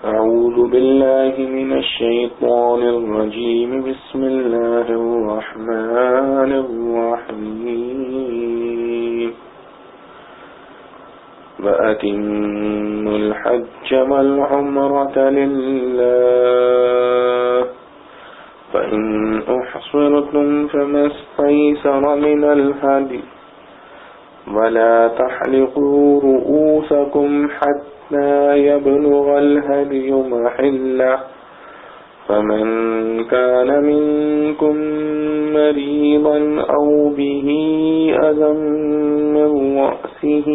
أعوذ بالله من الشيطان الرجيم بسم الله الرحمن الرحيم وأتموا الحج والعمرة لله فإن أحصرتم فما استيسر من الهدي ولا تحلقوا رؤوسكم حتى يبلغ الهدي محله فمن كان منكم مريضا أو به أذى من رأسه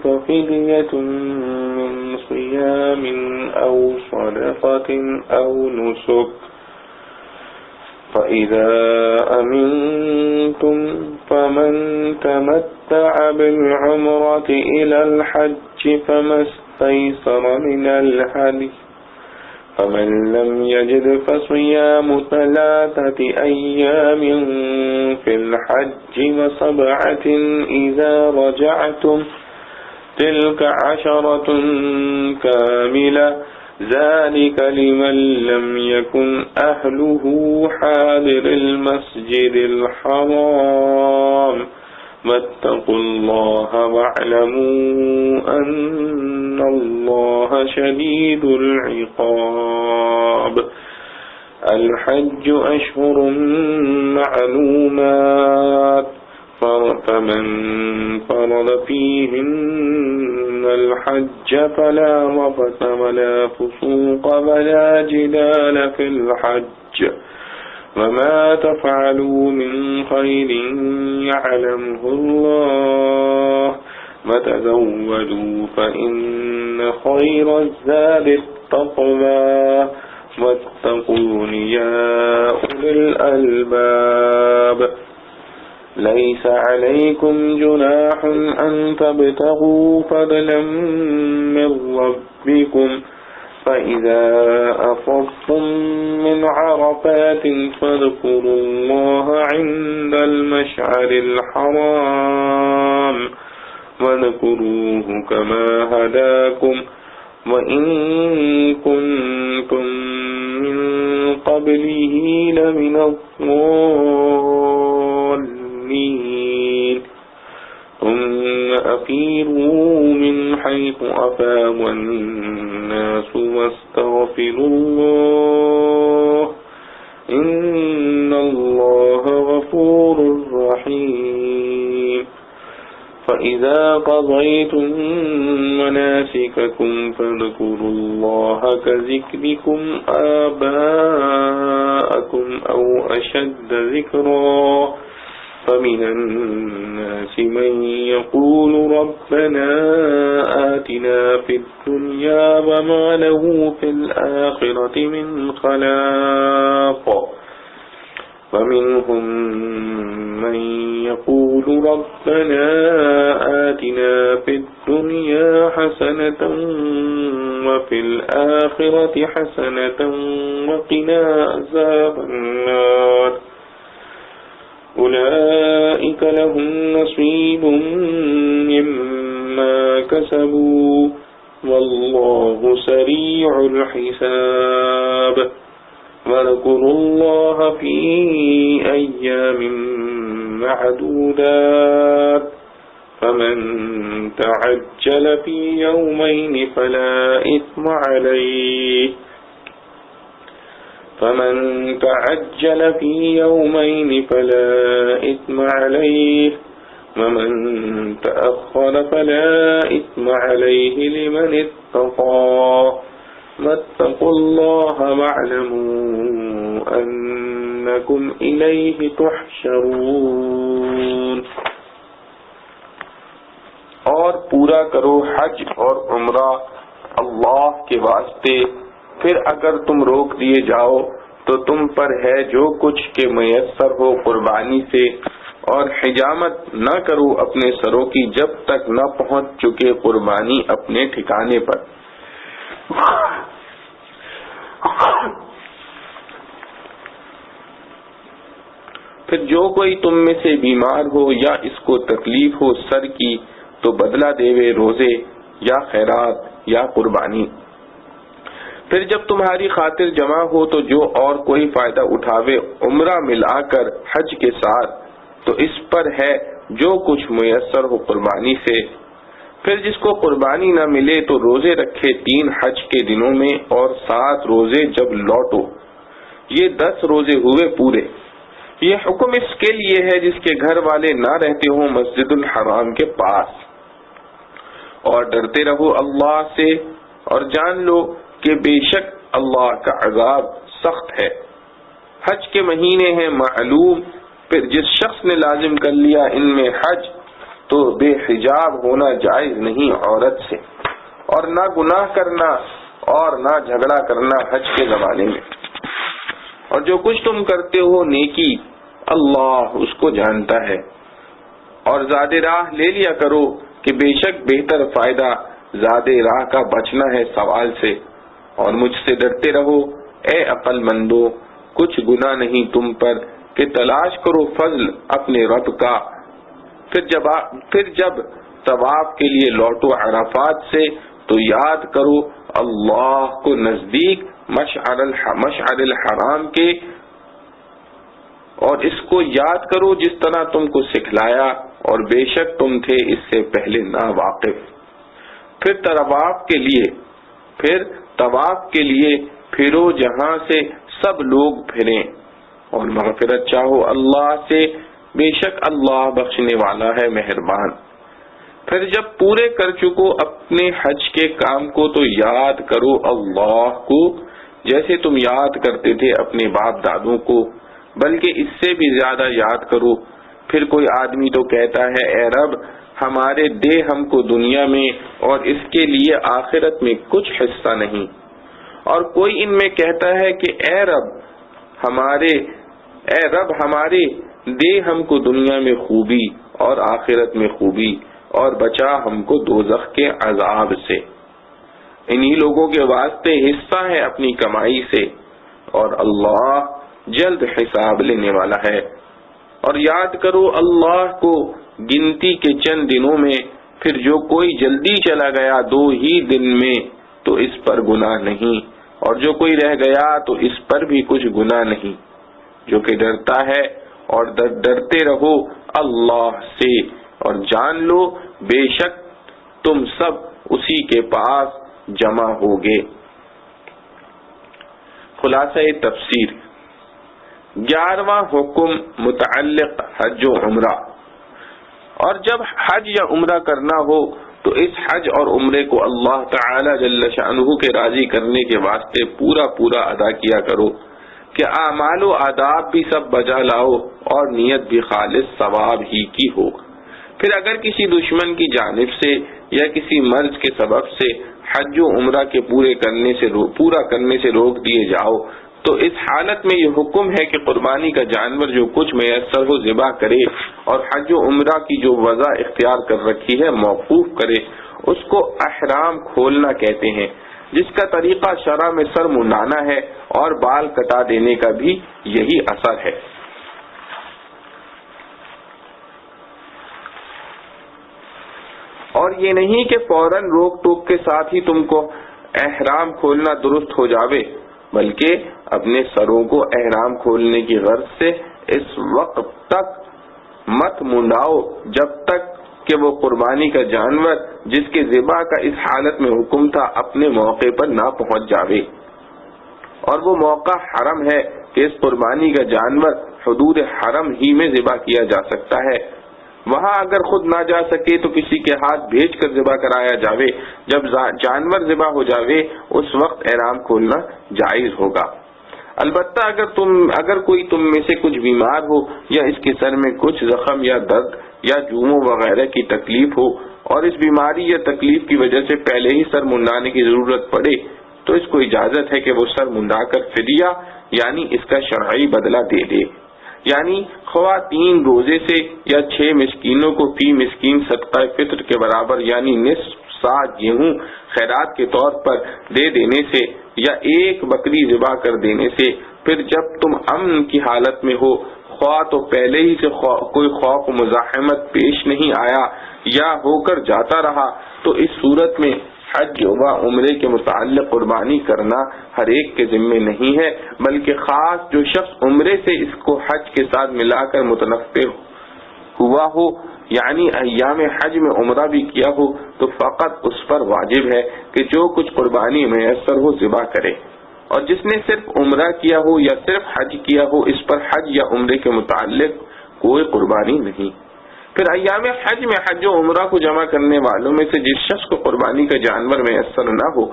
ففدية من صيام أو صدقة أو نسك فإذا أمنتم فمن تمتع بالعمرة إلى الحج فما استيسر من الهدي فمن لم يجد فصيام 3 أيام في الحج و7 إذا رجعتم تلك 10 كاملة ذلك لمن لم يكن أهله حاضر المسجد الحرام واتقوا الله واعلموا أن الله شديد العقاب الحج أشهر معلومات فمن فرض فيهن الحج فلا رفث ولا فسوق ولا جدال في الحج وما تفعلوا من خير يعلمه الله وتزودوا فإن خير الزاد التقوى واتقون يا أولي الألباب ليس عليكم جناح أن تبتغوا فضلا من ربكم فإذا أفضتم من عرفات فاذكروا الله عند المشعر الحرام واذكروه كما هداكم وإن كنتم من قبله لمن الضالين ثم أفيضوا من حيث أفاض الناس واستغفروا الله إن الله غفور رحيم فإذا قضيتم مناسككم فاذكروا الله كذكركم آباءكم أو أشد ذكرا فمن الناس من يقول ربنا آتنا في الدنيا وما له في الآخرة من خلاق ومنهم من يقول ربنا آتنا في الدنيا حسنة وفي الآخرة حسنة وقنا عذاب النار أولئك لهم نصيب مما كسبوا والله سريع الحساب واذكروا الله في أيام معدودات فمن تعجل في يومين فلا إثم عليه ومن تأخر فلا إثم عليه لمن اتقى واتقوا الله واعلموا أنكم إليه تحشرون اور پورا کرو حج اور عمرہ اللہ کے واسطے، پھر اگر تم روک دیے جاؤ تو تم پر ہے جو کچھ کہ میسر ہو قربانی سے، اور حجامت نہ کرو اپنے سروں کی جب تک نہ پہنچ چکے قربانی اپنے ٹھکانے پر۔ پھر جو کوئی تم میں سے بیمار ہو یا اس کو تکلیف ہو سر کی تو بدلہ دیوے روزے یا خیرات یا قربانی۔ پھر جب تمہاری خاطر جمع ہو تو جو اور کوئی فائدہ اٹھاوے عمرہ ملا کر حج کے ساتھ تو اس پر ہے جو کچھ میسر ہو قربانی سے۔ پھر جس کو قربانی نہ ملے تو روزے رکھے 3 حج کے دنوں میں اور 7 روزے جب لوٹو، یہ 10 روزے ہوئے پورے۔ یہ حکم اس کے لیے ہے جس کے گھر والے نہ رہتے ہوں مسجد الحرام کے پاس۔ اور ڈرتے رہو اللہ سے اور جان لو کہ بے شک اللہ کا عذاب سخت ہے۔ حج کے مہینے ہیں معلوم، پھر جس شخص نے لازم کر لیا ان میں حج تو بے حجاب ہونا جائز نہیں عورت سے، اور نہ گناہ کرنا اور نہ جھگڑا کرنا حج کے زمانے میں۔ اور جو کچھ تم کرتے ہو نیکی اللہ اس کو جانتا ہے۔ اور زاد راہ لے لیا کرو کہ بے شک بہتر فائدہ زاد راہ کا بچنا ہے سوال سے۔ اور مجھ سے ڈرتے رہو اے عقل مندو، کچھ گناہ نہیں تم پر کہ تلاش کرو فضل اپنے رب کا۔ پھر جب طواف کے لیے لوٹو عرفات سے تو یاد کرو اللہ کو نزدیک مشعر الحرام کے، اور اس کو یاد کرو جس طرح تم کو سکھلایا، اور بے شک تم تھے اس سے پہلے نا واقف۔ پھر طواف کے لیے پھرو جہاں سے سب لوگ پھریں، اور مغفرت چاہو اللہ سے، بے شک اللہ بخشنے والا ہے مہربان۔ پھر جب پورے کر چکو اپنے حج کے کام کو تو یاد کرو اللہ کو جیسے تم یاد کرتے تھے اپنے باپ دادوں کو، بلکہ اس سے بھی زیادہ یاد کرو۔ پھر کوئی آدمی تو کہتا ہے اے رب ہمارے دے ہم کو دنیا میں اور اس کے لیے آخرت میں کچھ حصہ نہیں، اور کوئی ان میں کہتا ہے کہ اے رب ہمارے دے ہم کو دنیا میں خوبی اور آخرت میں خوبی، اور بچا ہم کو دوزخ کے عذاب سے۔ انہی لوگوں کے واسطے حصہ ہے اپنی کمائی سے، اور اللہ جلد حساب لینے والا ہے۔ اور یاد کرو اللہ کو گنتی کے چند دنوں میں، پھر جو کوئی جلدی چلا گیا 2 ہی دن میں تو اس پر گناہ نہیں، اور جو کوئی رہ گیا تو اس پر بھی کچھ گناہ نہیں۔ جو کہ ڈرتا ہے اور ڈرتے رہو اللہ سے، اور جان لو بے شک تم سب اسی کے پاس جمع ہوگے۔ خلاصہ تفسیر۔ 11واں حکم متعلق حج و عمرہ۔ اور جب حج یا عمرہ کرنا ہو تو اس حج اور عمرے کو اللہ تعالی جل شأنہ کے راضی کرنے کے واسطے پورا ادا کیا کرو کہ اعمال و آداب بھی سب بجا لاؤ اور نیت بھی خالص ثواب ہی کی ہو۔ پھر اگر کسی دشمن کی جانب سے یا کسی مرض کے سبب سے حج و عمرہ کے پورا کرنے سے روک دیے جاؤ تو اس حالت میں یہ حکم ہے کہ قربانی کا جانور جو کچھ میسر ہو ذبح کرے، اور حج و عمرہ کی جو وضع اختیار کر رکھی ہے موقوف کرے۔ اس کو احرام کھولنا کہتے ہیں، جس کا طریقہ شرع میں سر منڈانا ہے اور بال کٹا دینے کا بھی یہی اثر ہے۔ اور یہ نہیں کہ فوراً روک ٹوک کے ساتھ ہی تم کو احرام کھولنا درست ہو جاوے، بلکہ اپنے سروں کو احرام کھولنے کی غرض سے اس وقت تک مت منڈاؤ جب تک کہ وہ قربانی کا جانور جس کے ذبح کا اس حالت میں حکم تھا اپنے موقع پر نہ پہنچ جاوے۔ اور وہ موقع حرم ہے کہ اس قربانی کا جانور حدود حرم ہی میں ذبح کیا جا سکتا ہے۔ وہاں اگر خود نہ جا سکے تو کسی کے ہاتھ بھیج کر ذبح کرایا جاوے۔ جب جانور ذبح ہو جاوے اس وقت احرام کھولنا جائز ہوگا۔ البتہ اگر کوئی تم میں سے کچھ بیمار ہو یا اس کے سر میں کچھ زخم یا درد یا جوموں وغیرہ کی تکلیف ہو اور اس بیماری یا تکلیف کی وجہ سے پہلے ہی سر منڈانے کی ضرورت پڑے تو اس کو اجازت ہے کہ وہ سر منڈا کر فدیہ یعنی اس کا شرعی بدلہ دے دے، یعنی خواتین روزے سے یا 6 مسکینوں کو فی مسکین صدقہ فطر کے برابر یعنی نصف سا گیہوں خیرات کے طور پر دے دینے سے یا 1 بکری ذبح کر دینے سے۔ پھر جب تم امن کی حالت میں ہو، خواہ تو پہلے ہی سے کوئی خوف و مزاحمت پیش نہیں آیا یا ہو کر جاتا رہا، تو اس صورت میں حج و عمرے کے متعلق قربانی کرنا ہر ایک کے ذمے نہیں ہے، بلکہ خاص جو شخص عمرے سے اس کو حج کے ساتھ ملا کر متنفع ہوا ہو، یعنی ایام حج میں عمرہ بھی کیا ہو، تو فقط اس پر واجب ہے کہ جو کچھ قربانی میسر ہو ذبح کرے، اور جس نے صرف عمرہ کیا ہو یا صرف حج کیا ہو اس پر حج یا عمرے کے متعلق کوئی قربانی نہیں۔ پھر ایام حج میں حج و عمرہ کو جمع کرنے والوں میں سے جس شخص کو قربانی کا جانور میسر نہ ہو،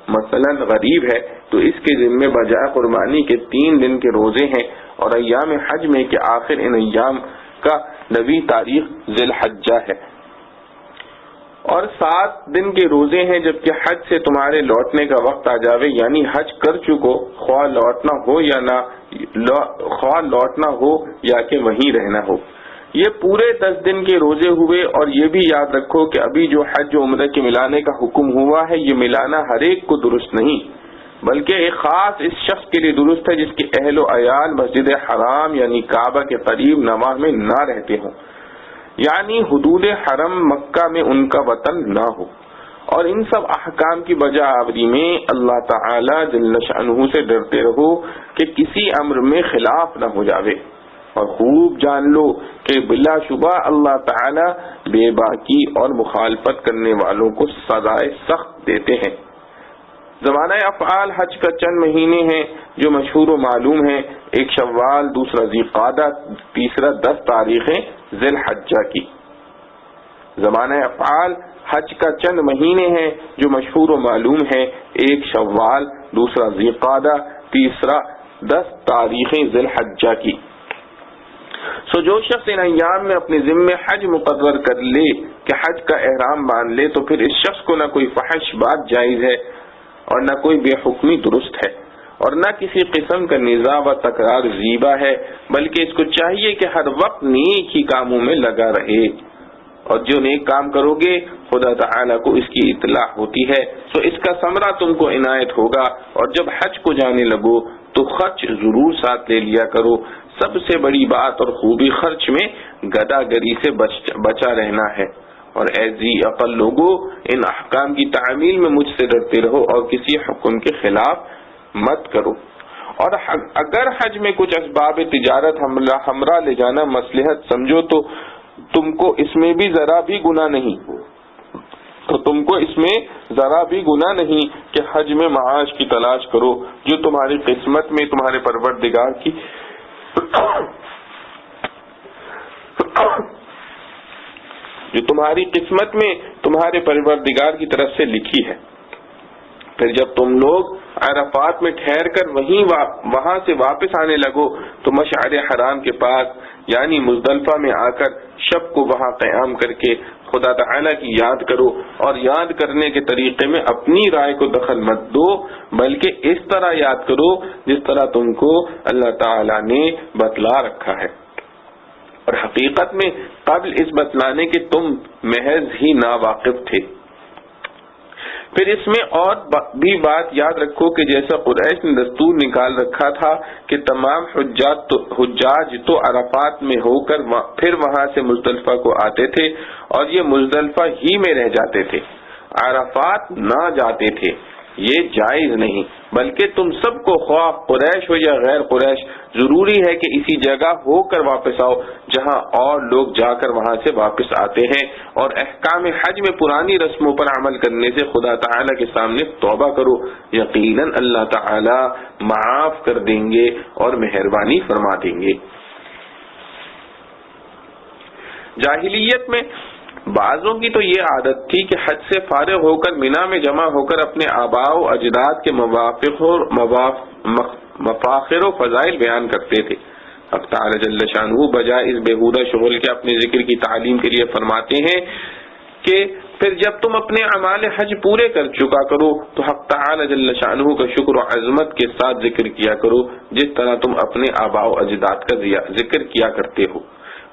مثلا غریب ہے، تو اس کے ذمے بجائے قربانی کے 3 دن کے روزے ہیں، اور ایام حج میں کہ آخر ان ایام کا 9 تاریخ ذی الحجہ ہے، اور 7 دن کے روزے ہیں جبکہ حج سے تمہارے لوٹنے کا وقت آ جاوے، یعنی حج کر چکو، خواہ لوٹنا ہو یا کہ وہیں رہنا ہو۔ یہ پورے 10 دن کے روزے ہوئے، اور یہ بھی یاد رکھو کہ ابھی جو حج و عمرہ کے ملانے کا حکم ہوا ہے یہ ملانا ہر ایک کو درست نہیں، بلکہ ایک خاص اس شخص کے لیے درست ہے جس کے اہل و عیال مسجد حرام یعنی کعبہ کے قریب نواح میں نہ رہتے ہوں، یعنی حدود حرم مکہ میں ان کا وطن نہ ہو۔ اور ان سب احکام کی بجا آوری میں اللہ تعالی جل شأنہ سے ڈرتے رہو کہ کسی امر میں خلاف نہ ہو جاوے، اور خوب جان لو کہ بلا شبہ اللہ تعالی بے باکی اور مخالفت کرنے والوں کو سزائے سخت دیتے ہیں۔ زمانہ افعال حج کا چند مہینے ہیں جو مشہور و معلوم ہیں، ایک شوال، دوسرا ذی قعدہ، تیسرا 10 تاریخیں ذی الحجہ کی۔ زمانہ افعال حج کا چند مہینے ہیں جو مشہور و معلوم ہیں، ایک شوال، دوسرا ذی قعدہ، تیسرا 10 تاریخیں ذی الحجہ کی۔ سو جو شخص ان ایام میں اپنے ذمے حج مقرر کر لے کہ حج کا احرام باندھ لے، تو پھر اس شخص کو نہ کوئی فحش بات جائز ہے اور نہ کوئی بے حکمی درست ہے، اور نہ کسی قسم کا نزاع و تکرار زیبا ہے، بلکہ اس کو چاہیے کہ ہر وقت نیک ہی کاموں میں لگا رہے، اور جو نیک کام کرو گے خدا تعالیٰ کو اس کی اطلاع ہوتی ہے، تو اس کا ثمرہ تم کو عنایت ہوگا۔ اور جب حج کو جانے لگو تو خرچ ضرور ساتھ لے لیا کرو، سب سے بڑی بات اور خوبی خرچ میں گدا گری سے بچا رہنا ہے۔ اور اے ذی عقل لوگو، ان احکام کی تعمیل میں مجھ سے ڈرتے رہو اور کسی حکم کے خلاف مت کرو۔ اور اگر حج میں کچھ اسباب تجارت ہمراہ لے جانا مصلحت سمجھو تو تم کو اس میں بھی ذرا بھی گناہ نہیں کہ حج میں معاش کی تلاش کرو جو تمہاری قسمت میں تمہارے پروردگار کی طرف سے لکھی ہے۔ پھر جب تم لوگ عرفات میں ٹھہر کر وہاں سے واپس آنے لگو تو مشعر حرام کے پاس یعنی مزدلفہ میں آ کر شب کو وہاں قیام کر کے خدا تعالیٰ کی یاد کرو، اور یاد کرنے کے طریقے میں اپنی رائے کو دخل مت دو، بلکہ اس طرح یاد کرو جس طرح تم کو اللہ تعالیٰ نے بتلا رکھا ہے، اور حقیقت میں قبل اس بتلانے کے تم محض ہی ناواقف تھے۔ پھر اس میں اور بھی بات یاد رکھو کہ جیسا قریش نے دستور نکال رکھا تھا کہ تمام حجاج تو عرفات میں ہو کر پھر وہاں سے مزدلفہ کو آتے تھے، اور یہ مزدلفہ ہی میں رہ جاتے تھے، عرفات نہ جاتے تھے، یہ جائز نہیں، بلکہ تم سب کو خواہ قریش ہو یا غیر قریش ضروری ہے کہ اسی جگہ ہو کر واپس آؤ جہاں اور لوگ جا کر وہاں سے واپس آتے ہیں، اور احکام حج میں پرانی رسموں پر عمل کرنے سے خدا تعالیٰ کے سامنے توبہ کرو، یقیناً اللہ تعالیٰ معاف کر دیں گے اور مہربانی فرما دیں گے۔ جاہلیت میں بعضوں کی تو یہ عادت تھی کہ حج سے فارغ ہو کر مینا میں جمع ہو کر اپنے آباء و اجداد کے مفاخر و فضائل بیان کرتے تھے۔ حق تعالی جل شانہ بجائے اس بےہودہ شغل کے اپنے ذکر کی تعلیم کے لیے فرماتے ہیں کہ پھر جب تم اپنے اعمال حج پورے کر چکا کرو تو حق تعالی جل شانہ کا شکر و عظمت کے ساتھ ذکر کیا کرو جس طرح تم اپنے آباء و اجداد کا ذکر کیا کرتے ہو،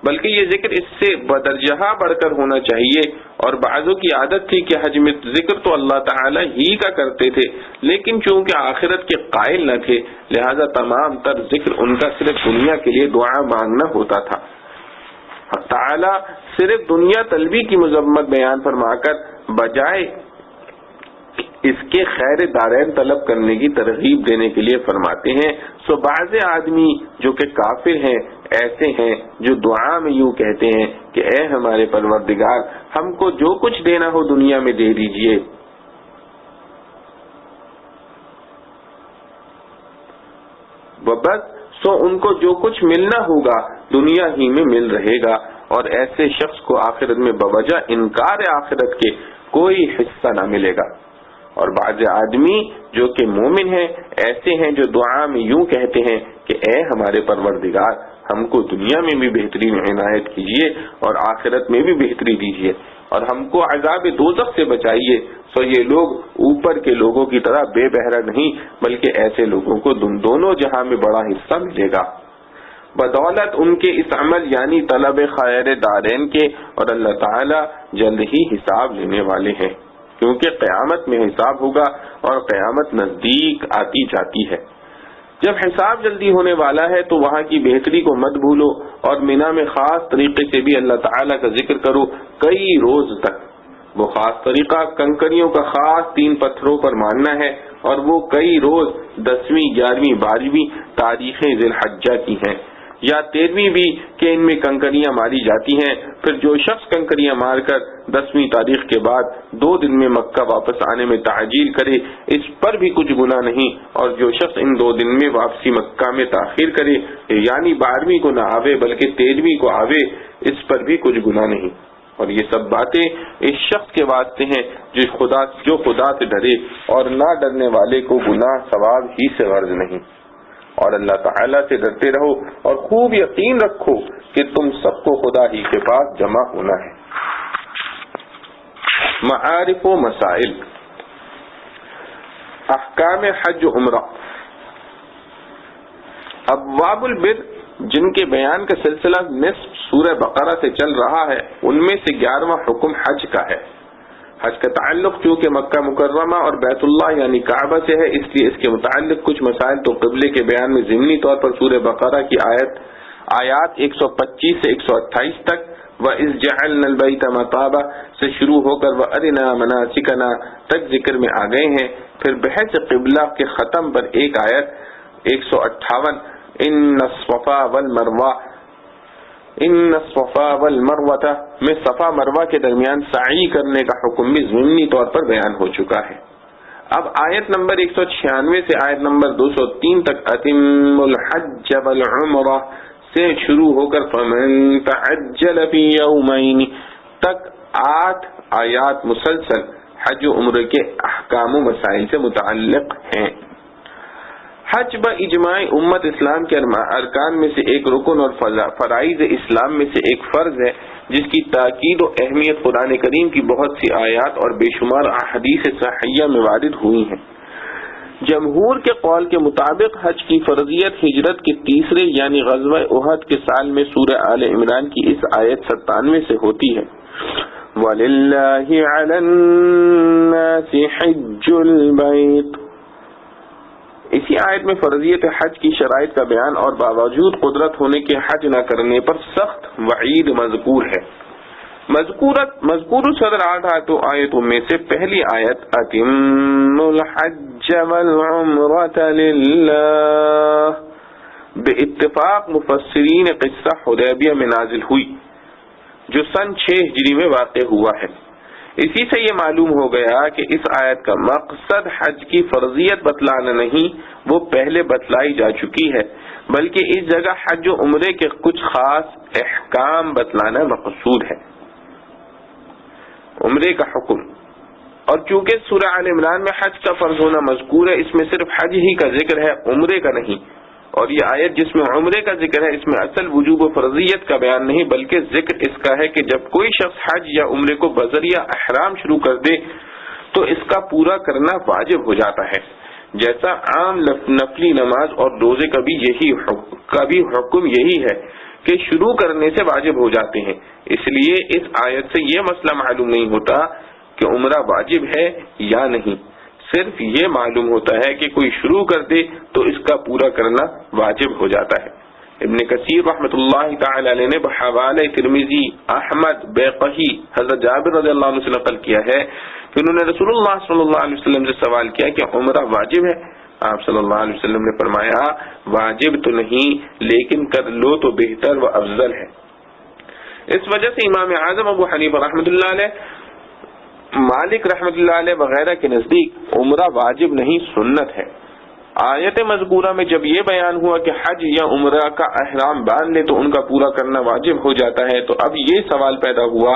بلکہ یہ ذکر اس سے بدرجہ بڑھ کر ہونا چاہیے۔ اور بعضوں کی عادت تھی کہ حج میں ذکر تو اللہ تعالیٰ ہی کا کرتے تھے، لیکن چونکہ آخرت کے قائل نہ تھے لہذا تمام تر ذکر ان کا صرف دنیا کے لیے دعا مانگنا ہوتا تھا۔ حق تعالیٰ صرف دنیا طلبی کی مذمت بیان فرما کر بجائے اس کے خیر دارین طلب کرنے کی ترغیب دینے کے لیے فرماتے ہیں سو بعض آدمی جو کہ کافر ہیں ایسے ہیں جو دعا میں یوں کہتے ہیں کہ اے ہمارے پروردگار ہم کو جو کچھ دینا ہو دنیا میں دے دیجئے، بس سو ان کو جو کچھ ملنا ہوگا دنیا ہی میں مل رہے گا، اور ایسے شخص کو آخرت میں بوجہ انکار آخرت کے کوئی حصہ نہ ملے گا۔ اور بعض آدمی جو کہ مومن ہیں ایسے ہیں جو دعا میں یوں کہتے ہیں کہ اے ہمارے پروردگار ہم کو دنیا میں بھی بہترین عنایت کیجیے اور آخرت میں بھی بہتری دیجیے اور ہم کو عذاب دوزخ سے بچائیے۔ سو یہ لوگ اوپر کے لوگوں کی طرح بے بہرہ نہیں، بلکہ ایسے لوگوں کو دونوں جہاں میں بڑا حصہ ملے گا بدولت ان کے اس عمل یعنی طلب خیر دارین کے، اور اللہ تعالی جلد ہی حساب لینے والے ہیں، کیونکہ قیامت میں حساب ہوگا اور قیامت نزدیک آتی جاتی ہے۔ جب حساب جلدی ہونے والا ہے تو وہاں کی بہتری کو مت بھولو اور مینا میں خاص طریقے سے بھی اللہ تعالیٰ کا ذکر کرو کئی روز تک۔ وہ خاص طریقہ کنکریوں کا خاص 3 پتھروں پر ماننا ہے، اور وہ کئی روز 10ویں 11ویں 12ویں تاریخیں ذی الحجہ کی ہیں، یا 13ویں بھی کہ ان میں کنکریاں ماری جاتی ہیں۔ پھر جو شخص کنکریاں مار کر 10ویں تاریخ کے بعد 2 دن میں مکہ واپس آنے میں تعجیل کرے اس پر بھی کچھ گناہ نہیں، اور جو شخص ان 2 دن میں واپسی مکہ میں تاخیر کرے یعنی 12ویں کو نہ آوے بلکہ 13ویں کو آوے اس پر بھی کچھ گناہ نہیں۔ اور یہ سب باتیں اس شخص کے واسطے ہیں جو خدا سے ڈرے، اور نہ ڈرنے والے کو گناہ ثواب ہی سے غرض نہیں۔ اور اللہ تعالیٰ سے ڈرتے رہو اور خوب یقین رکھو کہ تم سب کو خدا ہی کے پاس جمع ہونا ہے۔ معارف و مسائل، احکام حج و عمرہ۔ ابواب البر جن کے بیان کا سلسلہ نصف سورہ بقرہ سے چل رہا ہے ان میں سے 11واں حکم حج کا ہے۔ حج کا تعلق چونکہ مکہ مکرمہ اور بیت اللہ یعنی کعبہ سے ہے، اس لیے اس کے متعلق کچھ مسائل تو قبلے کے بیان میں ضمنی طور پر سورہ بقرہ کی آیات 125 سے 128 تک وَإِذْ جَعَلْنَا الْبَيْتَ مَثَابًا سے شروع ہو کر وَأَرِنَا مَنَاسِكَنَا تک ذکر میں آ گئے ہیں۔ پھر بحث قبلہ کے ختم پر ایک آیت 158 ان الصفا والمروہ میں صفا مروہ کے درمیان سعی کرنے کا حکم بھی ضمنی طور پر بیان ہو چکا ہے۔ اب آیت نمبر 196 سے آیت نمبر 203 تک اتم الحج والعمرہ سے شروع ہو کر فمن تعجل فی یومین تک 8 آیات مسلسل حج و عمرے کے احکام و مسائل سے متعلق ہیں۔ حج با اجماع امت اسلام کے ارکان میں سے ایک رکن اور فرائض اسلام میں سے ایک فرض ہے، جس کی تاکید و اہمیت قرآن کریم کی بہت سی آیات اور بے شمار احادیث صحیحہ میں وارد ہوئی ہیں۔ جمہور کے قول کے مطابق حج کی فرضیت ہجرت کے تیسرے یعنی غزوہ احد کے سال میں سورہ آل عمران کی اس آیت 97 سے ہوتی ہے۔ وَلِلَّهِ عَلَى النَّاسِ حِجُّ الْبَيْتِ، اسی آیت میں فرضیت حج کی شرائط کا بیان اور باوجود قدرت ہونے کے حج نہ کرنے پر سخت وعید مذکور ہے۔ مذکور صدر 8 آیتوں میں سے پہلی آیت اتم الحج والعمرۃ للہ بے اتفاق مفسرین قصہ حدیبیہ میں نازل ہوئی جو سن 6 ہجری میں واقع ہوا ہے۔ اسی سے یہ معلوم ہو گیا کہ اس آیت کا مقصد حج کی فرضیت بتلانا نہیں، وہ پہلے بتلائی جا چکی ہے، بلکہ اس جگہ حج و عمرے کے کچھ خاص احکام بتلانا مقصود ہے۔ عمرے کا حکم، اور چونکہ سورہ آل عمران میں حج کا فرض ہونا مذکور ہے، اس میں صرف حج ہی کا ذکر ہے، عمرے کا نہیں، اور یہ آیت جس میں عمرے کا ذکر ہے اس میں اصل وجوب و فرضیت کا بیان نہیں بلکہ ذکر اس کا ہے کہ جب کوئی شخص حج یا عمرے کو بذریعہ احرام شروع کر دے تو اس کا پورا کرنا واجب ہو جاتا ہے، جیسا عام نفلی نماز اور روزے کا بھی حکم یہی ہے کہ شروع کرنے سے واجب ہو جاتے ہیں۔ اس لیے اس آیت سے یہ مسئلہ معلوم نہیں ہوتا کہ عمرہ واجب ہے یا نہیں، صرف یہ معلوم ہوتا ہے کہ کوئی شروع کر دے تو اس کا پورا کرنا واجب ہو جاتا ہے۔ ابن کثیر رحمۃ اللہ تعالی علیہ نے بحوالہ ترمذی، احمد، بیہقی حضرت جابر رضی اللہ عنہ سے نقل کیا ہے پھر انہوں نے رسول اللہ صلی اللہ علیہ وسلم سے سوال کیا کہ عمرہ واجب ہے؟ آپ صلی اللہ علیہ وسلم نے فرمایا واجب تو نہیں لیکن کر لو تو بہتر و افضل ہے۔ اس وجہ سے امام اعظم ابو حنیفہ رحمۃ اللہ علیہ، مالک رحمۃ اللہ علیہ وغیرہ کے نزدیک عمرہ واجب نہیں سنت ہے۔ آیت مذکورہ میں جب یہ بیان ہوا کہ حج یا عمرہ کا احرام باندھ لے تو ان کا پورا کرنا واجب ہو جاتا ہے، تو اب یہ سوال پیدا ہوا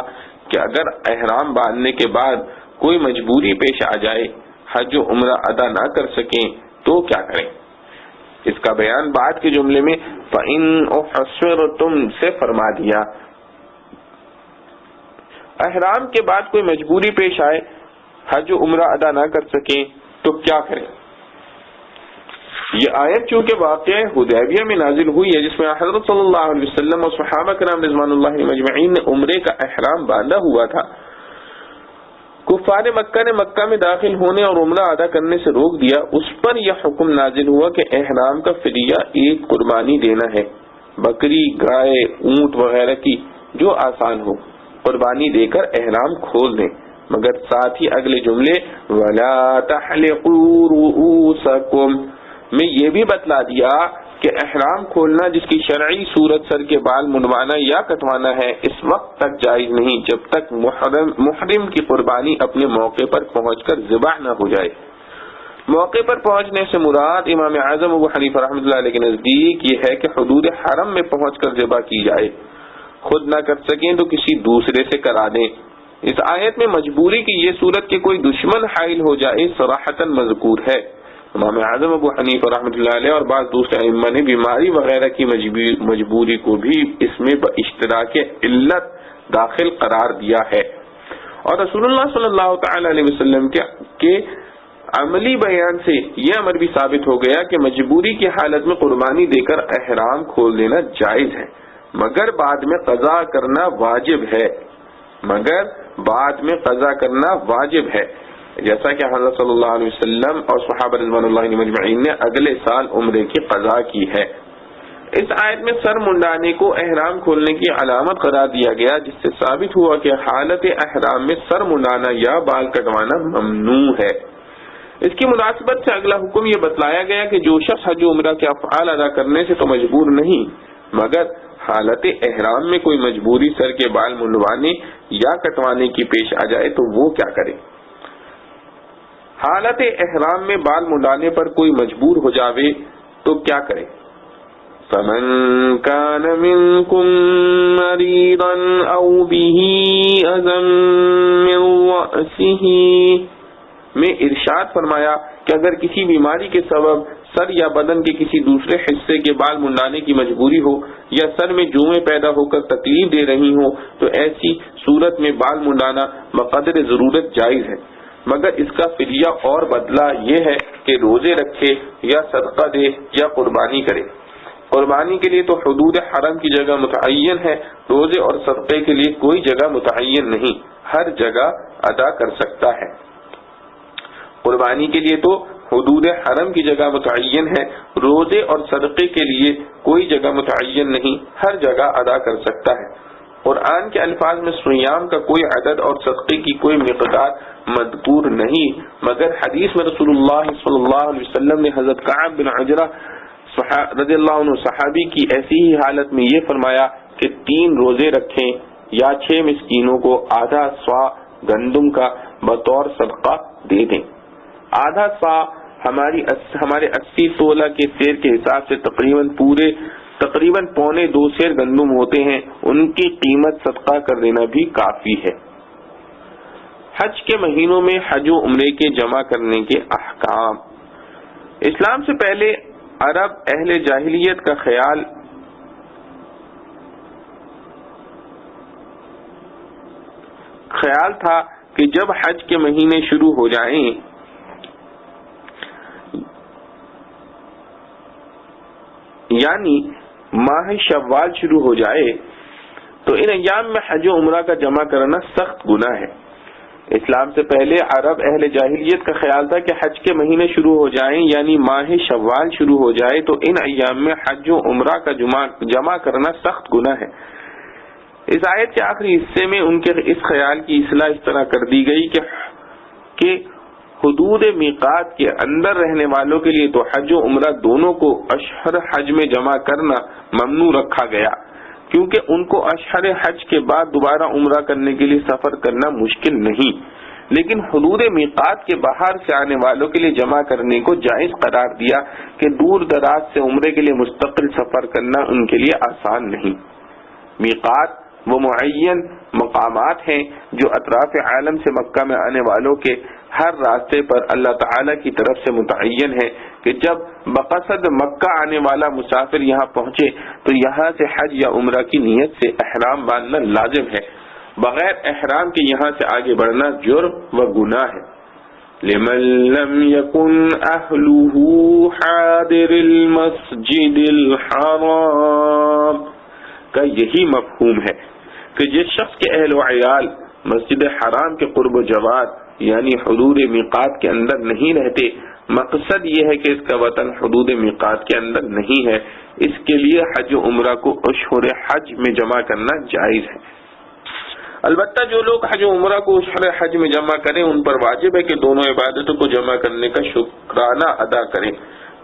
کہ اگر احرام باندھنے کے بعد کوئی مجبوری پیش آ جائے، حج و عمرہ ادا نہ کر سکیں تو کیا کریں؟ اس کا بیان بعد کے جملے میں فَإِنْ أُحْصِرْتُمْ سے فرما دیا۔ احرام کے بعد کوئی مجبوری پیش آئے، حج و عمرہ ادا نہ کر سکیں تو کیا کریں؟ یہ آیت چونکہ واقعہ حدیبیہ میں نازل ہوئی ہے، جس میں حضرت صلی اللہ علیہ وسلم اور صحابہ کرام رضوان اللہ مجمعین نے عمرے کا احرام باندھا ہوا تھا، کفار مکہ نے مکہ میں داخل ہونے اور عمرہ ادا کرنے سے روک دیا، اس پر یہ حکم نازل ہوا کہ احرام کا فدیہ ایک قربانی دینا ہے، بکری، گائے، اونٹ وغیرہ کی جو آسان ہو، قربانی دے کر احرام کھول دیں، مگر ساتھ ہی اگلے جملے وَلَا تَحْلِقُوا رُؤُوسَكُمْ میں یہ بھی بتلا دیا کہ احرام کھولنا جس کی شرعی صورت سر کے بال منڈوانا یا کٹوانا ہے، اس وقت تک جائز نہیں جب تک محرم کی قربانی اپنے موقع پر پہنچ کر ذبح نہ ہو جائے۔ موقع پر پہنچنے سے مراد امام اعظم ابو حنیفہ رحمۃ اللہ علیہ کے نزدیک یہ ہے کہ حدود حرم میں پہنچ کر ذبح کی جائے، خود نہ کر سکیں تو کسی دوسرے سے کرا دیں۔ اس آیت میں مجبوری کی یہ صورت کہ کوئی دشمن حائل ہو جائے صراحتاً مذکور ہے۔ امام اعظم ابو حنیفہ رحمۃ اللہ علیہ اور بعض دوسرے ائمہ نے بیماری وغیرہ کی مجبوری کو بھی اس میں باشتراک علت داخل قرار دیا ہے، اور رسول اللہ صلی اللہ تعالی علیہ وسلم کے عملی بیان سے یہ امر بھی ثابت ہو گیا کہ مجبوری کی حالت میں قربانی دے کر احرام کھول دینا جائز ہے، مگر بعد میں قضا کرنا واجب ہے، جیسا کہ حضرت صلی اللہ علیہ وسلم اور صحابہ رضوان اللہ مجمعین نے اگلے سال عمرے کی قضا کی ہے۔ اس آیت میں سر منڈانے کو احرام کھولنے کی علامت قرار دیا گیا، جس سے ثابت ہوا کہ حالت احرام میں سر منڈانا یا بال کٹوانا ممنوع ہے۔ اس کی مناسبت سے اگلا حکم یہ بتلایا گیا کہ جو شخص حج و عمرہ کے افعال ادا کرنے سے تو مجبور نہیں، مگر حالت احرام میں کوئی مجبوری سر کے بال منڈوانے یا کٹوانے کی پیش آ جائے تو وہ کیا کرے؟ حالت احرام میں بال منڈانے پر کوئی مجبور ہو جاوے تو کیا کرے؟ فَمَنْ كَانَ مِنْكُمْ مَرِيضًا أَوْ بِهِ أَذًى مِّن رَأْسِهِ میں ارشاد فرمایا کہ اگر کسی بیماری کے سبب سر یا بدن کے کسی دوسرے حصے کے بال منڈانے کی مجبوری ہو یا سر میں جوئیں پیدا ہو کر تکلیف دے رہی ہوں تو ایسی صورت میں بال منڈانا بقدر ضرورت جائز ہے، مگر اس کا فدیہ اور بدلہ یہ ہے کہ روزے رکھے یا صدقہ دے یا قربانی کرے۔ قربانی کے لیے تو حدود حرم کی جگہ متعین ہے، روزے اور صدقے کے لیے کوئی جگہ متعین نہیں، ہر جگہ ادا کر سکتا ہے۔ قربانی کے لیے تو حدود حرم کی جگہ متعین ہے، روزے اور صدقے کے لیے کوئی جگہ متعین نہیں، ہر جگہ ادا کر سکتا ہے۔ قرآن کے الفاظ میں سیام کا کوئی عدد اور صدقے کی کوئی مقدار مذکور نہیں، مگر حدیث میں رسول اللہ صلی اللہ علیہ وسلم نے حضرت کعب بن عجرہ رضی اللہ عنہ صحابی کی ایسی ہی حالت میں یہ فرمایا کہ 3 روزے رکھیں یا 6 مسکینوں کو آدھا سوا گندم کا بطور صدقہ دے دیں۔ آدھا سوا ہمارے 80 تولہ کے سیر کے حساب سے تقریباً پونے 2 سیر گندم ہوتے ہیں، ان کی قیمت صدقہ کر دینا بھی کافی ہے۔ حج کے مہینوں میں حج و عمرے کے جمع کرنے کے احکام۔ اسلام سے پہلے عرب اہل جاہلیت کا خیال تھا کہ جب حج کے مہینے شروع ہو جائیں یعنی ماہ شوال شروع ہو جائے تو ان ایام میں حج و عمرہ کا جمع کرنا سخت گناہ ہے۔ اسلام سے پہلے عرب اہل جاہلیت کا خیال تھا کہ حج کے مہینے شروع ہو جائیں یعنی ماہ شوال شروع ہو جائے تو ان ایام میں حج و عمرہ کا جمع کرنا سخت گناہ ہے۔ اس آیت کے آخری حصے میں ان کے اس خیال کی اصلاح اس طرح کر دی گئی کہ کہ حدود میقات کے اندر رہنے والوں کے لیے تو حج و عمرہ دونوں کو اشہر حج میں جمع کرنا ممنوع رکھا گیا، کیونکہ ان کو اشہر حج کے بعد دوبارہ عمرہ کرنے کے لیے سفر کرنا مشکل نہیں، لیکن حدود میقات کے باہر سے آنے والوں کے لیے جمع کرنے کو جائز قرار دیا کہ دور دراز سے عمرے کے لیے مستقل سفر کرنا ان کے لیے آسان نہیں۔ میقات وہ معین مقامات ہیں جو اطراف عالم سے مکہ میں آنے والوں کے ہر راستے پر اللہ تعالی کی طرف سے متعین ہے کہ جب بقصد مکہ آنے والا مسافر یہاں پہنچے تو یہاں سے حج یا عمرہ کی نیت سے احرام باندھنا لازم ہے، بغیر احرام کے یہاں سے آگے بڑھنا جرم و گناہ ہے۔ لمن لم يكن أهله حاضر المسجد الحرام کا یہی مفہوم ہے کہ جس شخص کے اہل و عیال مسجد حرام کے قرب و جوار یعنی حدود میقات کے اندر نہیں رہتے، مقصد یہ ہے کہ اس کا وطن حدود میقات کے اندر نہیں ہے، اس کے لیے حج و عمرہ کو اشہر حج میں جمع کرنا جائز ہے۔ البتہ جو لوگ حج و عمرہ کو اشہر حج میں جمع کریں ان پر واجب ہے کہ دونوں عبادتوں کو جمع کرنے کا شکرانہ ادا کریں۔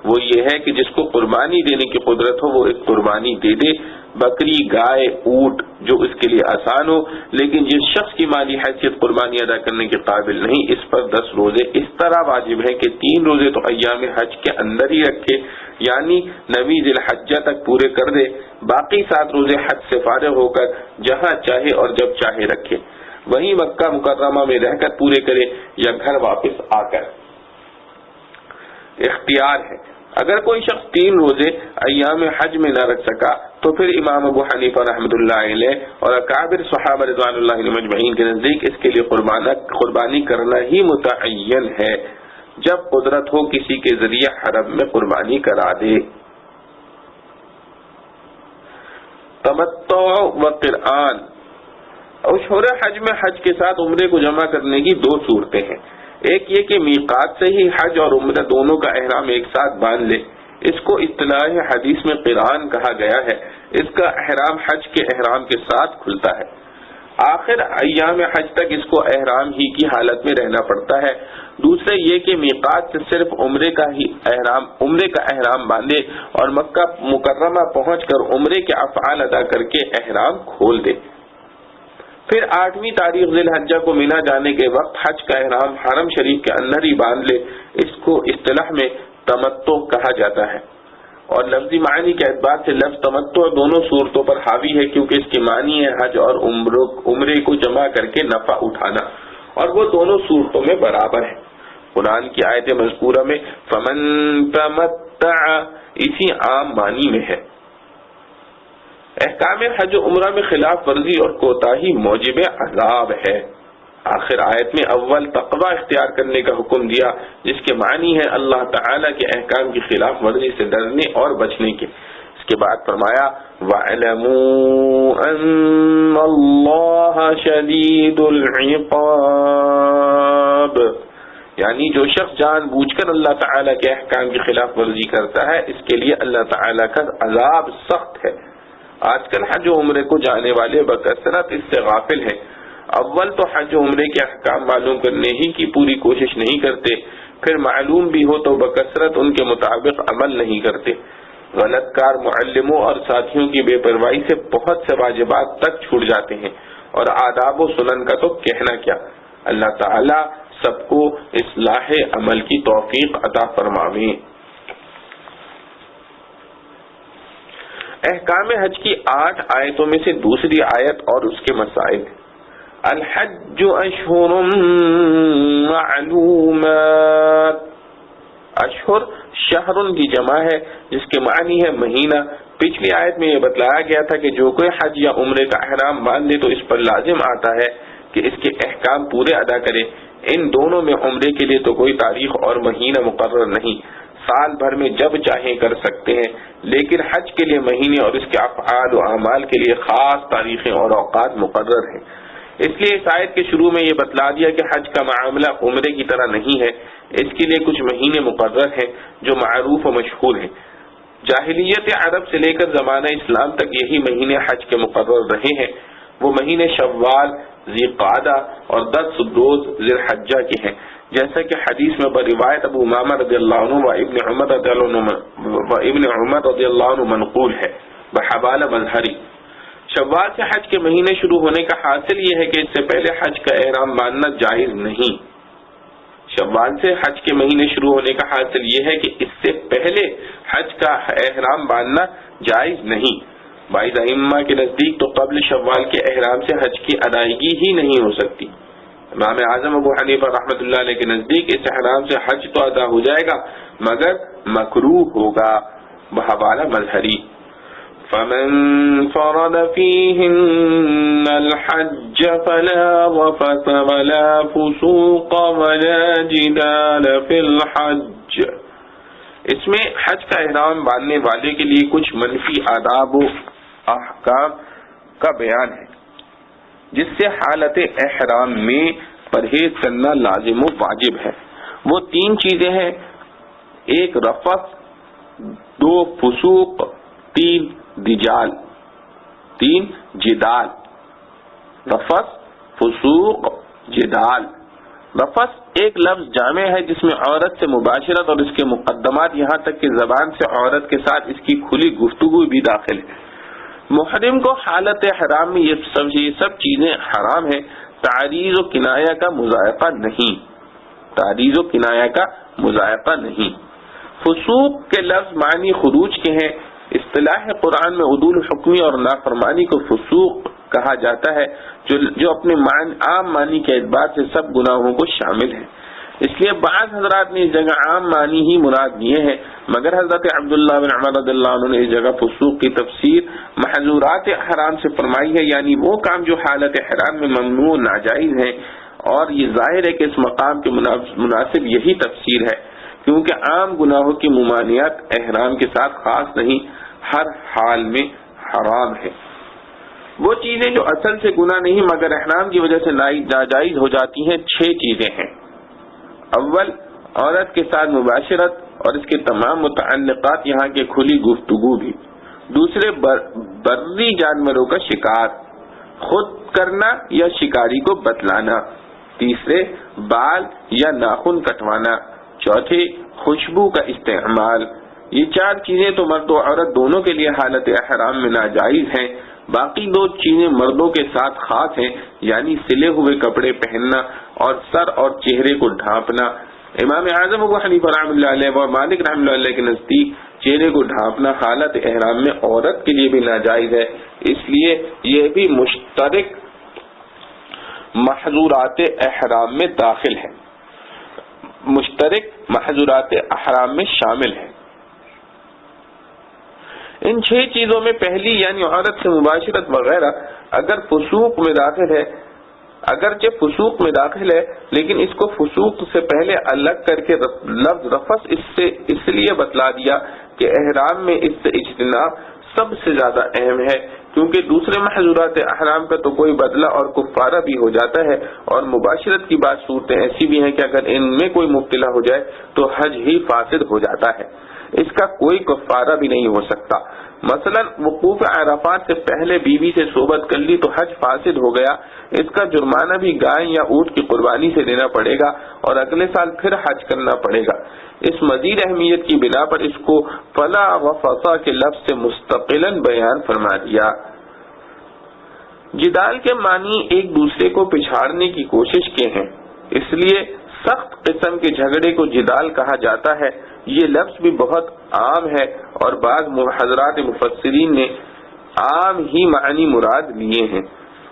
وہ یہ ہے کہ جس کو قربانی دینے کی قدرت ہو وہ ایک قربانی دے دے، بکری، گائے، اونٹ، جو اس کے لیے آسان ہو، لیکن جس شخص کی مالی حیثیت قربانی ادا کرنے کے قابل نہیں، اس پر 10 روزے اس طرح واجب ہے کہ 3 روزے تو ایام حج کے اندر ہی رکھے، یعنی 9 ذی الحجہ تک پورے کر دے، باقی 7 روزے حج سے فارغ ہو کر جہاں چاہے اور جب چاہے رکھے، وہیں مکہ مکرمہ میں رہ کر پورے کرے یا گھر واپس آ کر۔ اختیار ہے، اگر کوئی شخص 3 روزے ایام حج میں نہ رکھ سکا تو پھر امام ابو حنیفہ رحمۃ اللہ علیہ اور اکابر صحابہ رضوان اللہ علیہم اجمعین کے نزدیک اس کے لیے قربانی کرنا ہی متعین ہے، جب قدرت ہو کسی کے ذریعے حرم میں قربانی کرا دے۔ تمتع و قرآن، اشہر حج میں حج کے ساتھ عمرے کو جمع کرنے کی 2 صورتیں ہیں، ایک یہ کہ میقات سے ہی حج اور عمرہ دونوں کا احرام ایک ساتھ باندھ لے، اس کو اصطلاح حدیث میں قران کہا گیا ہے، اس کا احرام حج کے احرام کے ساتھ کھلتا ہے، آخر ایام حج تک اس کو احرام ہی کی حالت میں رہنا پڑتا ہے۔ دوسرے یہ کہ میقات سے صرف عمرے کا احرام باندھے اور مکہ مکرمہ پہنچ کر عمرے کے افعال ادا کر کے احرام کھول دے، پھر 8ویں تاریخ ذی الحجہ کو مینا جانے کے وقت حج کا احرام حرم شریف کے اندر ہی باندھ لے، اس کو اصطلاح میں تمتع کہا جاتا ہے، اور لفظی معنی کے اعتبار سے لفظ تمتع دونوں صورتوں پر حاوی ہے، کیونکہ اس کی معنی ہے حج اور عمرے کو جمع کر کے نفع اٹھانا، اور وہ دونوں صورتوں میں برابر ہے۔ قرآن کی آیت مذکورہ میں فمن تمتع اسی عام معنی میں ہے۔ احکام حج و عمرہ میں خلاف ورزی اور کوتاہی موجب عذاب ہے۔ آخر آیت میں اول تقوی اختیار کرنے کا حکم دیا، جس کے معنی ہے اللہ تعالیٰ کے احکام کی خلاف ورزی سے ڈرنے اور بچنے کے۔ اس کے بعد فرمایا وَاعْلَمُوا أَنَّ اللَّهَ شَدِيدُ الْعِقَابِ، یعنی جو شخص جان بوجھ کر اللہ تعالیٰ کے احکام کی خلاف ورزی کرتا ہے اس کے لیے اللہ تعالیٰ کا عذاب سخت ہے۔ آج کل حج و عمرے کو جانے والے بکثرت اس سے غافل ہیں، اول تو حج و عمرے کے احکام معلوم کرنے ہی کی پوری کوشش نہیں کرتے، پھر معلوم بھی ہو تو بکثرت ان کے مطابق عمل نہیں کرتے، غلط کار معلموں اور ساتھیوں کی بے پرواہی سے بہت سے واجبات تک چھوٹ جاتے ہیں، اور آداب و سنن کا تو کہنا کیا۔ اللہ تعالی سب کو اصلاح عمل کی توفیق عطا فرمائے۔ احکام حج کی 8 آیتوں میں سے دوسری آیت اور اس کے مسائل۔ الحج اشہر معلومات، اشہر شہر کی جمع ہے جس کے معنی ہے مہینہ۔ پچھلی آیت میں یہ بتلایا گیا تھا کہ جو کوئی حج یا عمرے کا احرام باندھے تو اس پر لازم آتا ہے کہ اس کے احکام پورے ادا کرے۔ ان دونوں میں عمرے کے لیے تو کوئی تاریخ اور مہینہ مقرر نہیں، سال بھر میں جب چاہیں کر سکتے ہیں، لیکن حج کے لیے مہینے اور اس کے افعال و اعمال کے لیے خاص تاریخیں اور اوقات مقرر ہیں۔ اس لیے اس آیت کے شروع میں یہ بتلا دیا کہ حج کا معاملہ عمرے کی طرح نہیں ہے، اس کے لیے کچھ مہینے مقرر ہیں جو معروف و مشہور ہیں۔ جاہلیت عرب سے لے کر زمانہ اسلام تک یہی مہینے حج کے مقرر رہے ہیں، وہ مہینے شوال، ذی قعدہ اور 10 روز ذی الحجہ کے ہیں۔ جیسا کہ حدیث میں روایت ابو امامہ رضی اللہ عنہ و ابن عمر رضی اللہ عنہ منقول ہے بحوالہ مظہری۔ شوال سے حج کے مہینے شروع ہونے کا حاصل یہ ہے کہ اس سے پہلے حج کا احرام باندھنا جائز نہیں۔ شوال سے حج کے مہینے شروع ہونے کا حاصل یہ ہے کہ اس سے پہلے حج کا احرام باندھنا جائز نہیں۔ بعض ائمہ کے نزدیک تو قبل شوال کے احرام سے حج کی ادائیگی ہی نہیں ہو سکتی۔ امام اعظم ابو حنیفہ رحمۃ اللہ علیہ کے نزدیک اس احرام سے حج تو ادا ہو جائے گا مگر مکروہ ہوگا بحوالہ مظہری۔ فمن فرض فيهن الحج فلا رفث ولا فسوق ولا جدال في الحج۔ اس میں حج کا احرام باندھنے والے کے لیے کچھ منفی آداب و احکام کا بیان ہے جس سے حالت احرام میں پرہیز کرنا لازم و واجب ہے۔ وہ 3 چیزیں ہیں، 1 رفث، 2 فسوق، 3 جدال۔ رفث، فسوق، جدال۔ رفث ایک لفظ جامع ہے جس میں عورت سے مباشرت اور اس کے مقدمات یہاں تک کہ زبان سے عورت کے ساتھ اس کی کھلی گفتگو بھی داخل ہے۔ محرم کو حالت حرام میں یہ سب چیزیں حرام ہیں، تعریض و کنایہ کا مذائقہ نہیں، تعریض و کنایہ کا مذائقہ نہیں۔ فسوق کے لفظ معنی خروج کے ہیں۔ اصطلاح قرآن میں عدول حکمی اور نافرمانی کو فسوق کہا جاتا ہے جو اپنے عام معنی کے اعتبار سے سب گناہوں کو شامل ہے۔ اس لیے بعض حضرات نے اس جگہ عام معنی ہی مراد دیے ہیں، مگر حضرت عبداللہ بن عمر رضی اللہ عنہ نے اس جگہ فسوق کی تفسیر محظورات حرام سے فرمائی ہے، یعنی وہ کام جو حالت حرام میں ممنوع ناجائز ہیں، اور یہ ظاہر ہے کہ اس مقام کے مناسب یہی تفسیر ہے، کیونکہ عام گناہوں کی ممانعت احرام کے ساتھ خاص نہیں، ہر حال میں حرام ہے۔ وہ چیزیں جو اصل سے گناہ نہیں مگر احرام کی وجہ سے ناجائز ہو جاتی ہیں 6 چیزیں ہیں۔ اول، عورت کے ساتھ مباشرت اور اس کے تمام متعلقات یہاں کے کھلی گفتگو بھی۔ دوسرے، بری جانوروں کا شکار، خود کرنا یا شکاری کو بتلانا۔ تیسرے، بال یا ناخن کٹوانا۔ چوتھے، خوشبو کا استعمال۔ یہ 4 چیزیں تو مرد و عورت دونوں کے لیے حالت احرام میں ناجائز ہیں، باقی 2 چیزیں مردوں کے ساتھ خاص ہیں، یعنی سلے ہوئے کپڑے پہننا اور سر اور چہرے کو ڈھانپنا۔ امام اعظم ابو حنیفہ رحمۃ اللہ علیہ اور مالک رحمۃ اللہ علیہ کے نزدیک چہرے کو ڈھانپنا حالت احرام میں عورت کے لیے بھی ناجائز ہے، اس لیے یہ بھی مشترک محظورات احرام میں داخل ہے، مشترک محظورات احرام میں شامل ہے۔ ان 6 چیزوں میں پہلی یعنی عورت سے مباشرت وغیرہ اگرچہ فسوق میں داخل ہے، لیکن اس کو فسوق سے پہلے الگ کر کے لفظ رفث اس لیے بتلا دیا کہ احرام میں اس سے اجتناب سب سے زیادہ اہم ہے، کیونکہ دوسرے محظورات احرام کا تو کوئی بدلہ اور کفارہ بھی ہو جاتا ہے، اور مباشرت کی بعض صورتیں ایسی بھی ہیں کہ اگر ان میں کوئی مبتلا ہو جائے تو حج ہی فاسد ہو جاتا ہے، اس کا کوئی کفارہ بھی نہیں ہو سکتا۔ مثلا وقوف عرفات سے پہلے بیوی سے صحبت کر لی تو حج فاسد ہو گیا، اس کا جرمانہ بھی گائے یا اونٹ کی قربانی سے دینا پڑے گا اور اگلے سال پھر حج کرنا پڑے گا۔ اس مزید اہمیت کی بنا پر اس کو فلا و فصا کے لفظ سے مستقلاً بیان فرما دیا۔ جدال کے معنی ایک دوسرے کو پچھاڑنے کی کوشش کے ہیں، اس لیے سخت قسم کے جھگڑے کو جدال کہا جاتا ہے۔ یہ لفظ بھی بہت عام ہے اور بعض حضرات مفسرین نے عام ہی معنی مراد لیے ہیں،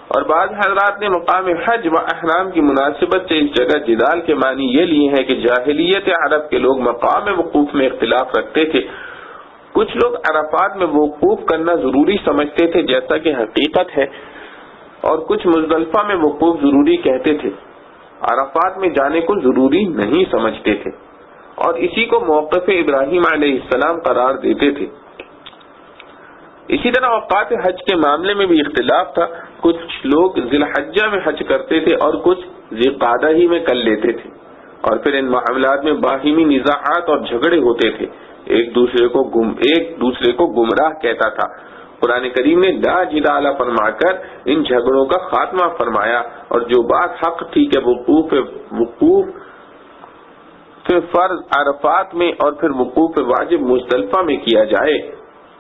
اور بعض حضرات نے مقام حج و احرام کی مناسبت سے اس جگہ جدال کے معنی یہ لیے ہیں کہ جاہلیت عرب کے لوگ مقام وقوف میں اختلاف رکھتے تھے۔ کچھ لوگ عرفات میں وقوف کرنا ضروری سمجھتے تھے جیسا کہ حقیقت ہے، اور کچھ مزدلفہ میں وقوف ضروری کہتے تھے، عرفات میں جانے کو ضروری نہیں سمجھتے تھے، اور اسی کو موقف ابراہیم علیہ السلام قرار دیتے تھے۔ اسی طرح اوقات حج کے معاملے میں بھی اختلاف تھا، کچھ لوگ ذی الحجہ میں حج کرتے تھے اور کچھ ذی القعدہ ہی میں کر لیتے تھے، اور پھر ان معاملات میں باہمی نزاعات اور جھگڑے ہوتے تھے، ایک دوسرے کو گمراہ کہتا تھا۔ قرآن کریم نے لا جدال فرما کر ان جھگڑوں کا خاتمہ فرمایا، اور جو بات حق تھی کہ وقوف فرض عرفات میں اور پھر وقوف واجب مزدلفہ میں کیا جائے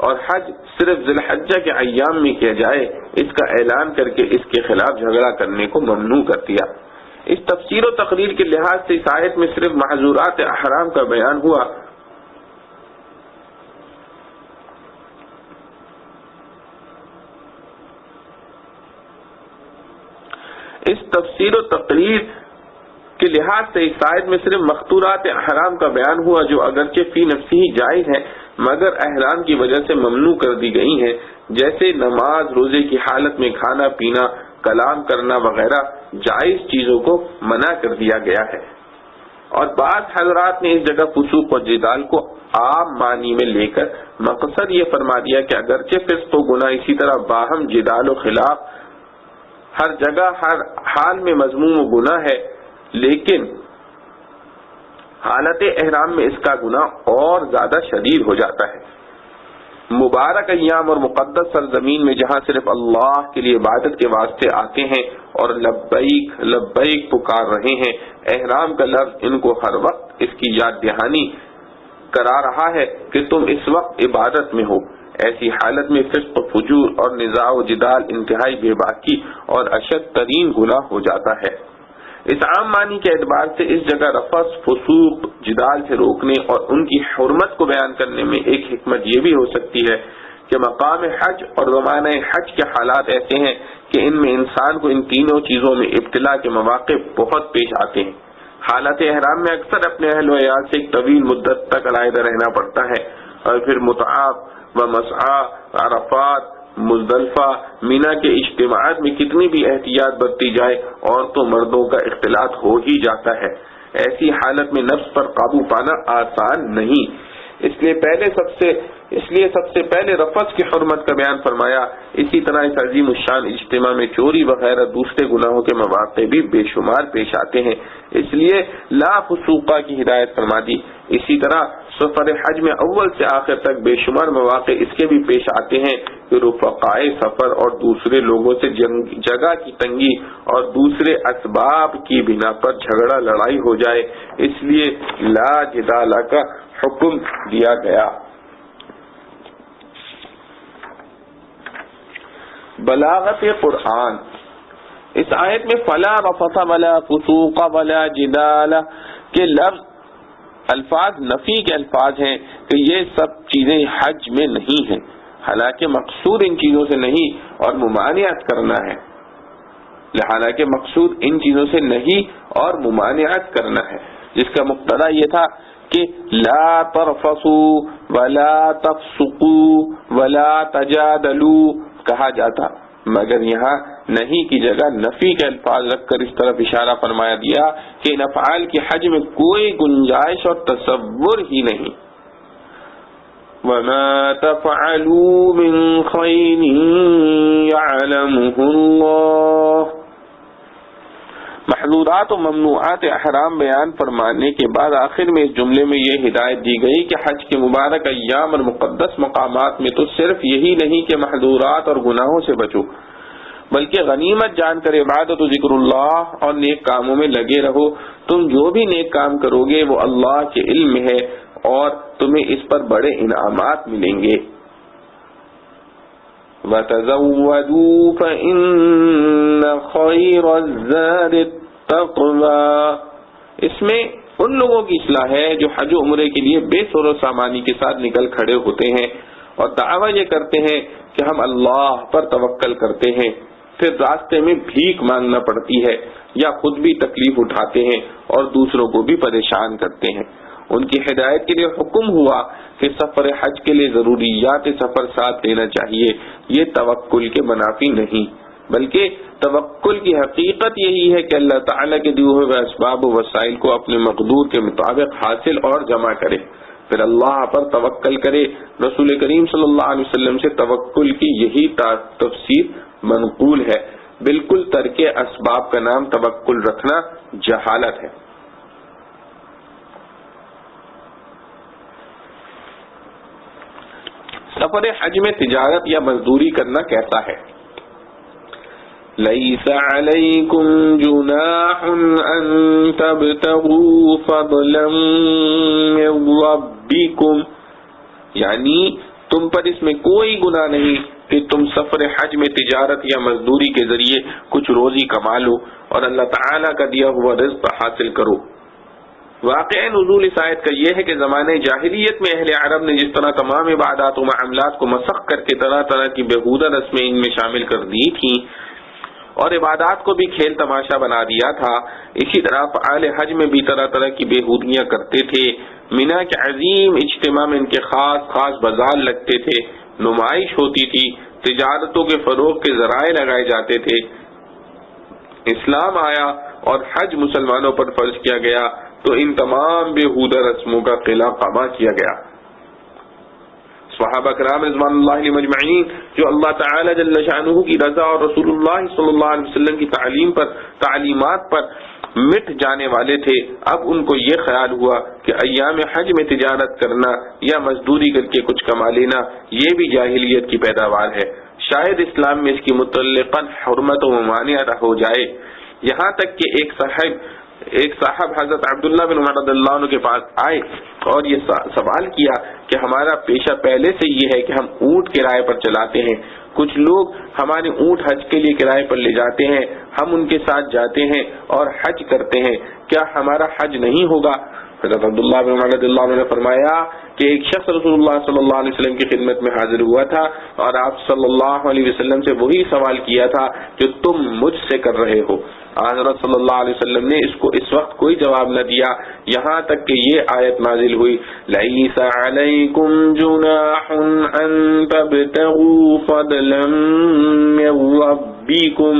اور حج صرف ذی الحجہ کے ایام میں کیا جائے، اس کا اعلان کر کے اس کے خلاف جھگڑا کرنے کو ممنوع کر دیا۔ اس تفسیر و تقریر کے لحاظ سے اس آیت میں صرف محظورات احرام کا بیان ہوا۔ اس تفسیر و تقریر کے لحاظ سے اس آیت میں صرف مختورات احرام کا بیان ہوا، جو اگرچہ فی نفسی ہی جائز ہے مگر احرام کی وجہ سے ممنوع کر دی گئی ہیں، جیسے نماز، روزے کی حالت میں کھانا پینا، کلام کرنا وغیرہ جائز چیزوں کو منع کر دیا گیا ہے۔ اور بعض حضرات نے اس جگہ فسوق و جدال کو عام معنی میں لے کر مقصد یہ فرما دیا کہ اگرچہ فسق و گناہ اسی طرح باہم جدال و خلاف ہر جگہ ہر حال میں مذموم و گناہ ہے، لیکن حالت احرام میں اس کا گناہ اور زیادہ شدید ہو جاتا ہے۔ مبارک ایام اور مقدس سرزمین میں جہاں صرف اللہ کے لیے عبادت کے واسطے آتے ہیں اور لبیک لبیک پکار رہے ہیں، احرام کا لفظ ان کو ہر وقت اس کی یاد دہانی کرا رہا ہے کہ تم اس وقت عبادت میں ہو۔ ایسی حالت میں فسق و فجور اور نزاع و جدال انتہائی بے باکی اور اشد ترین گناہ ہو جاتا ہے۔ اس عام معنی کے اعتبار سے اس جگہ رفث، فسوق، جدال سے روکنے اور ان کی حرمت کو بیان کرنے میں ایک حکمت یہ بھی ہو سکتی ہے کہ مقام حج اور زمانہ حج کے حالات ایسے ہیں کہ ان میں انسان کو ان تینوں چیزوں میں ابتلا کے مواقع بہت پیش آتے ہیں۔ حالت احرام میں اکثر اپنے اہل و عیال سے ایک طویل مدت تک علیحدہ رہنا پڑتا ہے، اور پھر مطاف و مسعی، عرفات، مزدلفہ، مینا کے اجتماعات میں کتنی بھی احتیاط برتی جائے عورتوں مردوں کا اختلاط ہو ہی جاتا ہے۔ ایسی حالت میں نفس پر قابو پانا آسان نہیں، اس لیے سب سے پہلے رفث کی حرمت کا بیان فرمایا۔ اسی طرح اس عظیم الشان اجتماع میں چوری وغیرہ دوسرے گناہوں کے مواقع بھی بے شمار پیش آتے ہیں، اس لیے لا فسوقہ کی ہدایت فرما دی۔ اسی طرح سفر حج میں اول سے آخر تک بے شمار مواقع اس کے بھی پیش آتے ہیں کہ رفقائے سفر اور دوسرے لوگوں سے جگہ کی تنگی اور دوسرے اسباب کی بنا پر جھگڑا لڑائی ہو جائے، اس لیے لا جدال کا حکم دیا گیا۔ بلاغت قرآن۔ اس آیت میں فلا رفث ولا فسوق ولا جدال کے لفظ الفاظ نفی کے الفاظ ہیں کہ یہ سب چیزیں حج میں نہیں ہیں، حالانکہ مقصود ان چیزوں سے نہیں اور ممانعت کرنا ہے، حالانکہ مقصود ان چیزوں سے نہیں اور ممانعت کرنا ہے، جس کا مقتضا یہ تھا کہ لا ترفثوا ولا تفسقوا ولا تجادلوا کہا جاتا، مگر یہاں نہیں کی جگہ نفی کے الفاظ رکھ کر اس طرف اشارہ فرمایا دیا کہ ان افعال کی حج میں کوئی گنجائش اور تصور ہی نہیں۔ وَمَا تَفْعَلُوا مِنْ خَيْرٍ يَعْلَمُهُ اللَّهُ۔ محظورات و ممنوعات احرام بیان فرمانے کے بعد آخر میں اس جملے میں یہ ہدایت دی گئی کہ حج کے مبارک ایام اور مقدس مقامات میں تو صرف یہی نہیں کہ محظورات اور گناہوں سے بچو، بلکہ غنیمت جان کر عبادت و ذکر اللہ اور نیک کاموں میں لگے رہو۔ تم جو بھی نیک کام کرو گے وہ اللہ کے علم میں ہے اور تمہیں اس پر بڑے انعامات ملیں گے۔ وَتَزَوَّدُوا فَإِنَّ خَيْرَ الزَّادِ التَّقْوَىٰ۔ اس میں ان لوگوں کی اصلاح ہے جو حج و عمرے کے لیے بے سر و سامانی کے ساتھ نکل کھڑے ہوتے ہیں اور دعویٰ یہ کرتے ہیں کہ ہم اللہ پر توکل کرتے ہیں، پھر راستے میں بھیک مانگنا پڑتی ہے یا خود بھی تکلیف اٹھاتے ہیں اور دوسروں کو بھی پریشان کرتے ہیں۔ ان کی ہدایت کے لیے حکم ہوا کہ سفر حج کے لیے ضروریات سفر ساتھ لینا چاہیے۔ یہ توکل کے منافی نہیں، بلکہ توکل کی حقیقت یہی ہے کہ اللہ تعالیٰ کے دیے ہوئے اسباب و وسائل کو اپنے مقدور کے مطابق حاصل اور جمع کرے، پھر اللہ پر توکل کرے۔ رسول کریم صلی اللہ علیہ وسلم سے توکل کی یہی تفسیر منقول ہے۔ بالکل ترک اسباب کا نام توکل رکھنا جہالت ہے۔ سفر حج میں تجارت یا مزدوری کرنا کیسا ہے؟ لَيْسَ عَلَيْكُمْ جُنَاحٌ أَن تَبْتَغُوا فَضْلًا مِّن رَّبِّكُمْ، یعنی تم پر اس میں کوئی گناہ نہیں کہ تم سفر حج میں تجارت یا مزدوری کے ذریعے کچھ روزی کما لو اور اللہ تعالیٰ کا دیا ہوا رزق حاصل کرو۔ واقع نزول اس آیت کا یہ ہے کہ زمانے جاہلیت میں اہل عرب نے جس طرح تمام عبادات و معاملات کو مسخ کر کے طرح طرح کی بےہودہ رسمیں ان میں شامل کر دی تھیں اور عبادات کو بھی کھیل تماشا بنا دیا تھا، اسی طرح فعال حج میں بھی طرح طرح کی بےہودگیاں کرتے تھے۔ مینا کے عظیم اجتماع میں ان کے خاص خاص بازار لگتے تھے، نمائش ہوتی تھی، تجارتوں کے فروغ کے ذرائع لگائے جاتے تھے۔ اسلام آیا اور حج مسلمانوں پر فرض کیا گیا تو ان تمام بےہودہ رسموں کا قلع قبا کیا گیا۔ صحابہ کرام رضوان اللہ علیہم اجمعین جو اللہ تعالی جل شانہ کی رضا اور رسول اللہ صلی اللہ علیہ وسلم کی تعلیمات پر مٹ جانے والے تھے، اب ان کو یہ خیال ہوا کہ ایام حج میں تجارت کرنا یا مزدوری کر کے کچھ کما لینا یہ بھی جاہلیت کی پیداوار ہے، شاید اسلام میں اس کی متعلقاً حرمت و ممانعت ہو جائے۔ یہاں تک کہ ایک صاحب حضرت عبداللہ بن عمر رضی اللہ عنہ کے پاس آئے اور یہ سوال کیا کہ ہمارا پیشہ پہلے سے یہ ہے کہ ہم اونٹ کرائے پر چلاتے ہیں، کچھ لوگ ہمارے اونٹ حج کے لیے کرائے پر لے جاتے ہیں، ہم ان کے ساتھ جاتے ہیں اور حج کرتے ہیں، کیا ہمارا حج نہیں ہوگا؟ حضرت عبداللہ بن عمر رضی اللہ عنہ نے فرمایا کہ ایک شخص رسول اللہ صلی اللہ علیہ وسلم کی خدمت میں حاضر ہوا تھا اور آپ صلی اللہ علیہ وسلم سے وہی سوال کیا تھا جو تم مجھ سے کر رہے ہو۔ حضرت صلی اللہ علیہ وسلم نے اس کو اس وقت کوئی جواب نہ دیا یہاں تک کہ یہ آیت نازل ہوئی لَيْسَ عَلَيْكُمْ جُنَاحٌ أَن تَبْتَغُوا فَضْلًا مِّن رَّبِّكُمْ۔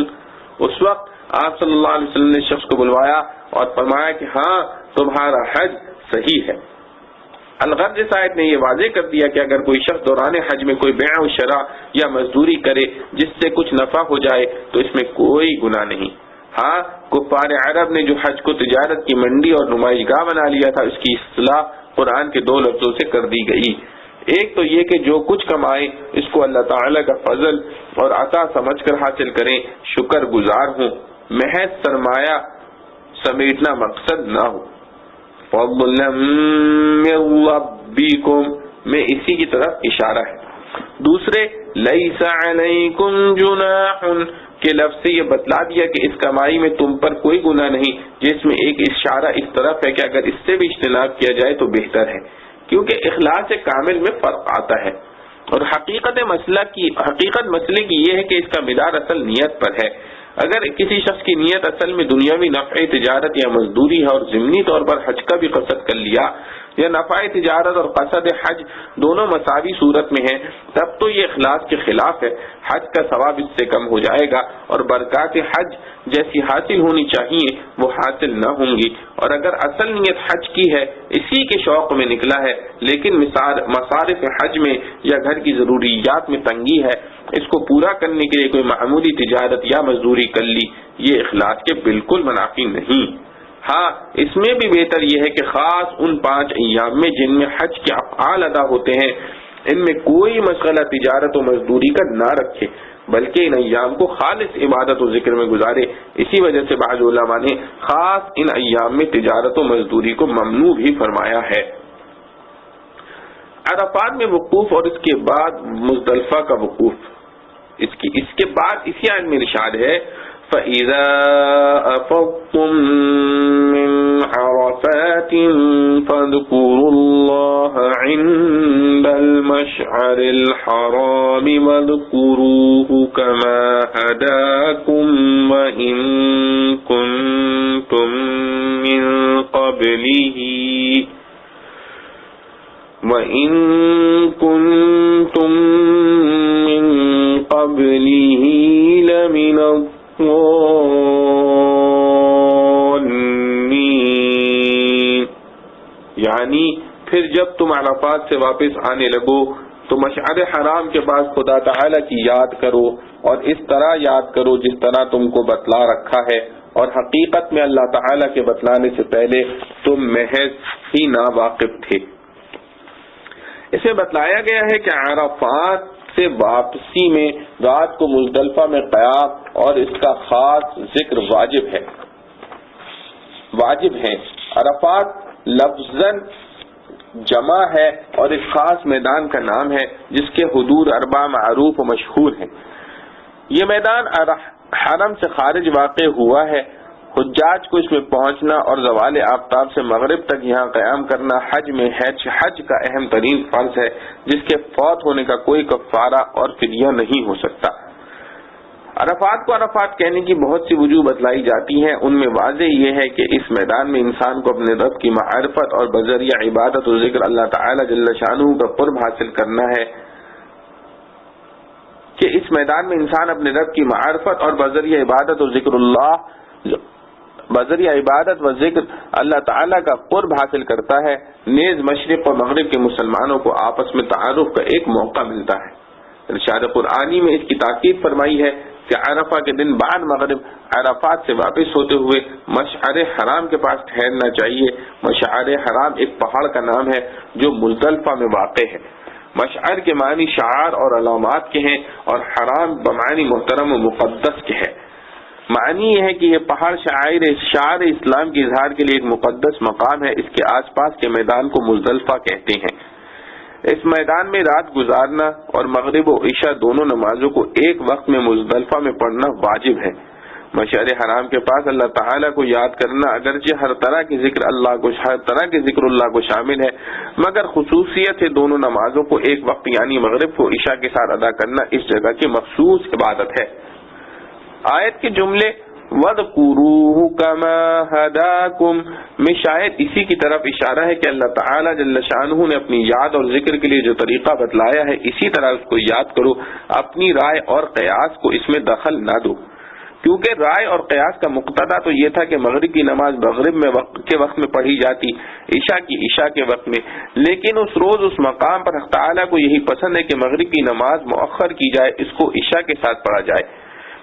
اس وقت آپ صلی اللہ علیہ وسلم نے شخص کو بلوایا اور فرمایا کہ ہاں تمہارا حج صحیح ہے۔ الغرض اس آیت نے یہ واضح کر دیا کہ اگر کوئی شخص دوران حج میں کوئی بیع و شراء یا مزدوری کرے جس سے کچھ نفع ہو جائے تو اس میں کوئی گناہ نہیں۔ ہاں کفار عرب نے جو حج کو تجارت کی منڈی اور نمائش گاہ بنا لیا تھا اس کی اصطلاح قرآن کے دو لفظوں سے کر دی گئی، ایک تو یہ کہ جو کچھ کمائیں اس کو اللہ تعالیٰ کا فضل اور عطا سمجھ کر حاصل کریں، شکر گزار ہوں، محض سرمایہ سمیٹنا مقصد نہ ہو۔ فضلا من ربکم میں اسی کی طرف اشارہ ہے۔ دوسرے لیس علیکم جناح کے لفظ سے یہ بتلا دیا کہ اس کمائی میں تم پر کوئی گناہ نہیں، جس میں ایک اشارہ اس طرف ہے کہ اگر اس سے بھی اجتناب کیا جائے تو بہتر ہے، کیونکہ اخلاص کامل میں فرق آتا ہے۔ اور حقیقت مسئلے کی یہ ہے کہ اس کا مدار اصل نیت پر ہے۔ اگر کسی شخص کی نیت اصل میں دنیاوی نفع تجارت یا مزدوری ہے اور ضمنی طور پر حج کا بھی قصد کر لیا، یا نفع تجارت اور قصد حج دونوں مساوی صورت میں ہیں، تب تو یہ اخلاص کے خلاف ہے، حج کا ثواب اس سے کم ہو جائے گا اور برکات حج جیسی حاصل ہونی چاہیے وہ حاصل نہ ہوں گی۔ اور اگر اصل نیت حج کی ہے، اسی کے شوق میں نکلا ہے، لیکن مصارف حج میں یا گھر کی ضروریات میں تنگی ہے، اس کو پورا کرنے کے لیے کوئی معمولی تجارت یا مزدوری کر لی، یہ اخلاص کے بالکل منافی نہیں۔ ہاں اس میں بھی بہتر یہ ہے کہ خاص ان 5 ایام میں جن میں حج کے افعال ادا ہوتے ہیں ان میں کوئی مشغلہ تجارت و مزدوری کا نہ رکھے، بلکہ ان ایام کو خالص عبادت و ذکر میں گزارے۔ اسی وجہ سے بعض علماء نے خاص ان ایام میں تجارت و مزدوری کو ممنوع بھی فرمایا ہے۔ عرفات میں وقوف اور اس کے بعد مزدلفہ کا وقوف، اس کے بعد اسی آیت میں ارشاد ہے فَإِذَا أَفَضْتُم مِّنْ عَرَفَاتٍ فَاذْكُرُوا اللَّهَ عِندَ الْمَشْعَرِ الْحَرَامِ وَاذْكُرُوهُ كَمَا هَدَاكُمْ وَإِن كُنتُم مِّن قَبْلِهِ لَمِنَ الضَّالِّينَ، یعنی پھر جب تم عرفات سے واپس آنے لگو تو مشعر حرام کے پاس خدا تعالی کی یاد کرو اور اس طرح یاد کرو جس طرح تم کو بتلا رکھا ہے، اور حقیقت میں اللہ تعالی کے بتلانے سے پہلے تم محض ہی نا واقف تھے۔ اس میں بتلایا گیا ہے کہ عرفات سے واپسی میں رات کو مزدلفہ میں قیام اور اس کا خاص ذکر واجب ہے۔ عرفات لفظاً جمع ہے اور ایک خاص میدان کا نام ہے جس کے حدود 4 معروف و مشہور ہیں۔ یہ میدان حرم سے خارج واقع ہوا ہے۔ حجاج کو اس میں پہنچنا اور زوال آفتاب سے مغرب تک یہاں قیام کرنا حج کا اہم ترین فرض ہے، جس کے فوت ہونے کا کوئی کفارہ اور فدیہ نہیں ہو سکتا۔ عرفات کو عرفات کہنے کی بہت سی وجوہ بتلائی جاتی ہیں، ان میں واضح یہ ہے کہ اس میدان میں انسان کو اپنے رب کی معرفت اور بذریعہ عبادت و ذکر اللہ تعالی جل شانہ کا قرب حاصل کرنا ہے، کہ اس میدان میں انسان اپنے رب کی معرفت اور بذریعہ عبادت و ذکر اللہ تعالی کا قرب حاصل کرتا ہے۔ نیز مشرق اور مغرب کے مسلمانوں کو آپس میں تعارف کا ایک موقع ملتا ہے۔ ارشاد قرآنی میں اس کی تاکید فرمائی ہے کہ عرفہ کے دن بعد مغرب عرفات سے واپس ہوتے ہوئے مشعر حرام کے پاس ٹھہرنا چاہیے۔ مشعر حرام ایک پہاڑ کا نام ہے جو مزدلفہ میں واقع ہے۔ مشعر کے معنی شعار اور علامات کے ہیں اور حرام بمعنی محترم و مقدس کے ہے۔ معنی یہ ہے کہ یہ پہاڑ شعار اسلام کی اظہار کے لیے ایک مقدس مقام ہے۔ اس کے آس پاس کے میدان کو مزدلفہ کہتے ہیں۔ اس میدان میں رات گزارنا اور مغرب و عشاء دونوں نمازوں کو ایک وقت میں مزدلفہ میں پڑھنا واجب ہے۔ مشعر حرام کے پاس اللہ تعالیٰ کو یاد کرنا اگرچہ ہر طرح کے ذکر اللہ کو شامل ہے، مگر خصوصیت ہے دونوں نمازوں کو ایک وقت یعنی مغرب کو عشاء کے ساتھ ادا کرنا اس جگہ کی مخصوص عبادت ہے۔ آیت کے جملے وَاذْكُرُوهُ كَمَا هَدَاكُمْ میں شاید اسی کی طرف اشارہ ہے کہ اللہ تعالیٰ جل شانہ نے اپنی یاد اور ذکر کے لیے جو طریقہ بتلایا ہے اسی طرح اس کو یاد کرو، اپنی رائے اور قیاس کو اس میں دخل نہ دو، کیونکہ رائے اور قیاس کا مقتضا تو یہ تھا کہ مغرب کی نماز مغرب کے وقت میں پڑھی جاتی، عشاء کی عشاء کے وقت میں، لیکن اس روز اس مقام پر حق تعالیٰ کو یہی پسند ہے کہ مغرب کی نماز مؤخر کی جائے، اس کو عشاء کے ساتھ پڑھا جائے۔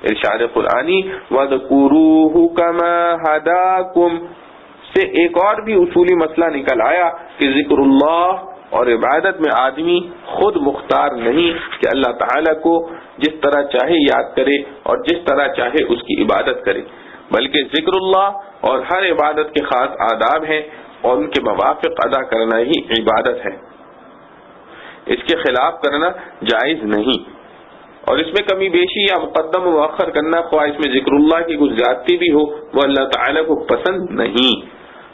ارشاد قرآنی وَاذْكُرُوهُ كَمَا هَدَاكُمْ سے ایک اور بھی اصولی مسئلہ نکل آیا کہ ذکر اللہ اور عبادت میں آدمی خود مختار نہیں کہ اللہ تعالیٰ کو جس طرح چاہے یاد کرے اور جس طرح چاہے اس کی عبادت کرے، بلکہ ذکر اللہ اور ہر عبادت کے خاص آداب ہیں اور ان کے موافق ادا کرنا ہی عبادت ہے، اس کے خلاف کرنا جائز نہیں، اور اس میں کمی بیشی یا مقدم و مؤخر کرنا، خواہ اس میں ذکر اللہ کی کچھ زیادتی بھی ہو، وہ اللہ تعالیٰ کو پسند نہیں۔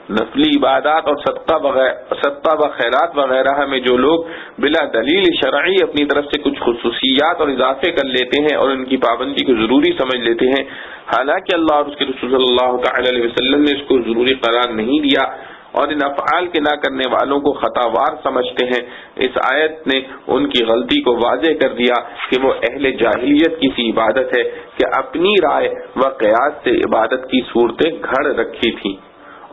نفلی عبادات اور صدقہ و خیرات وغیرہ میں جو لوگ بلا دلیل شرعی اپنی طرف سے کچھ خصوصیات اور اضافے کر لیتے ہیں اور ان کی پابندی کو ضروری سمجھ لیتے ہیں، حالانکہ اللہ اور اس کے رسول صلی اللہ تعالی علیہ وسلم نے اس کو ضروری قرار نہیں دیا اور ان افعال کے نہ کرنے والوں کو خطاوار سمجھتے ہیں، اس آیت نے ان کی غلطی کو واضح کر دیا کہ وہ اہل جاہلیت کی سی عبادت ہے کہ اپنی رائے و قیاس سے عبادت کی صورتیں گھڑ رکھی تھی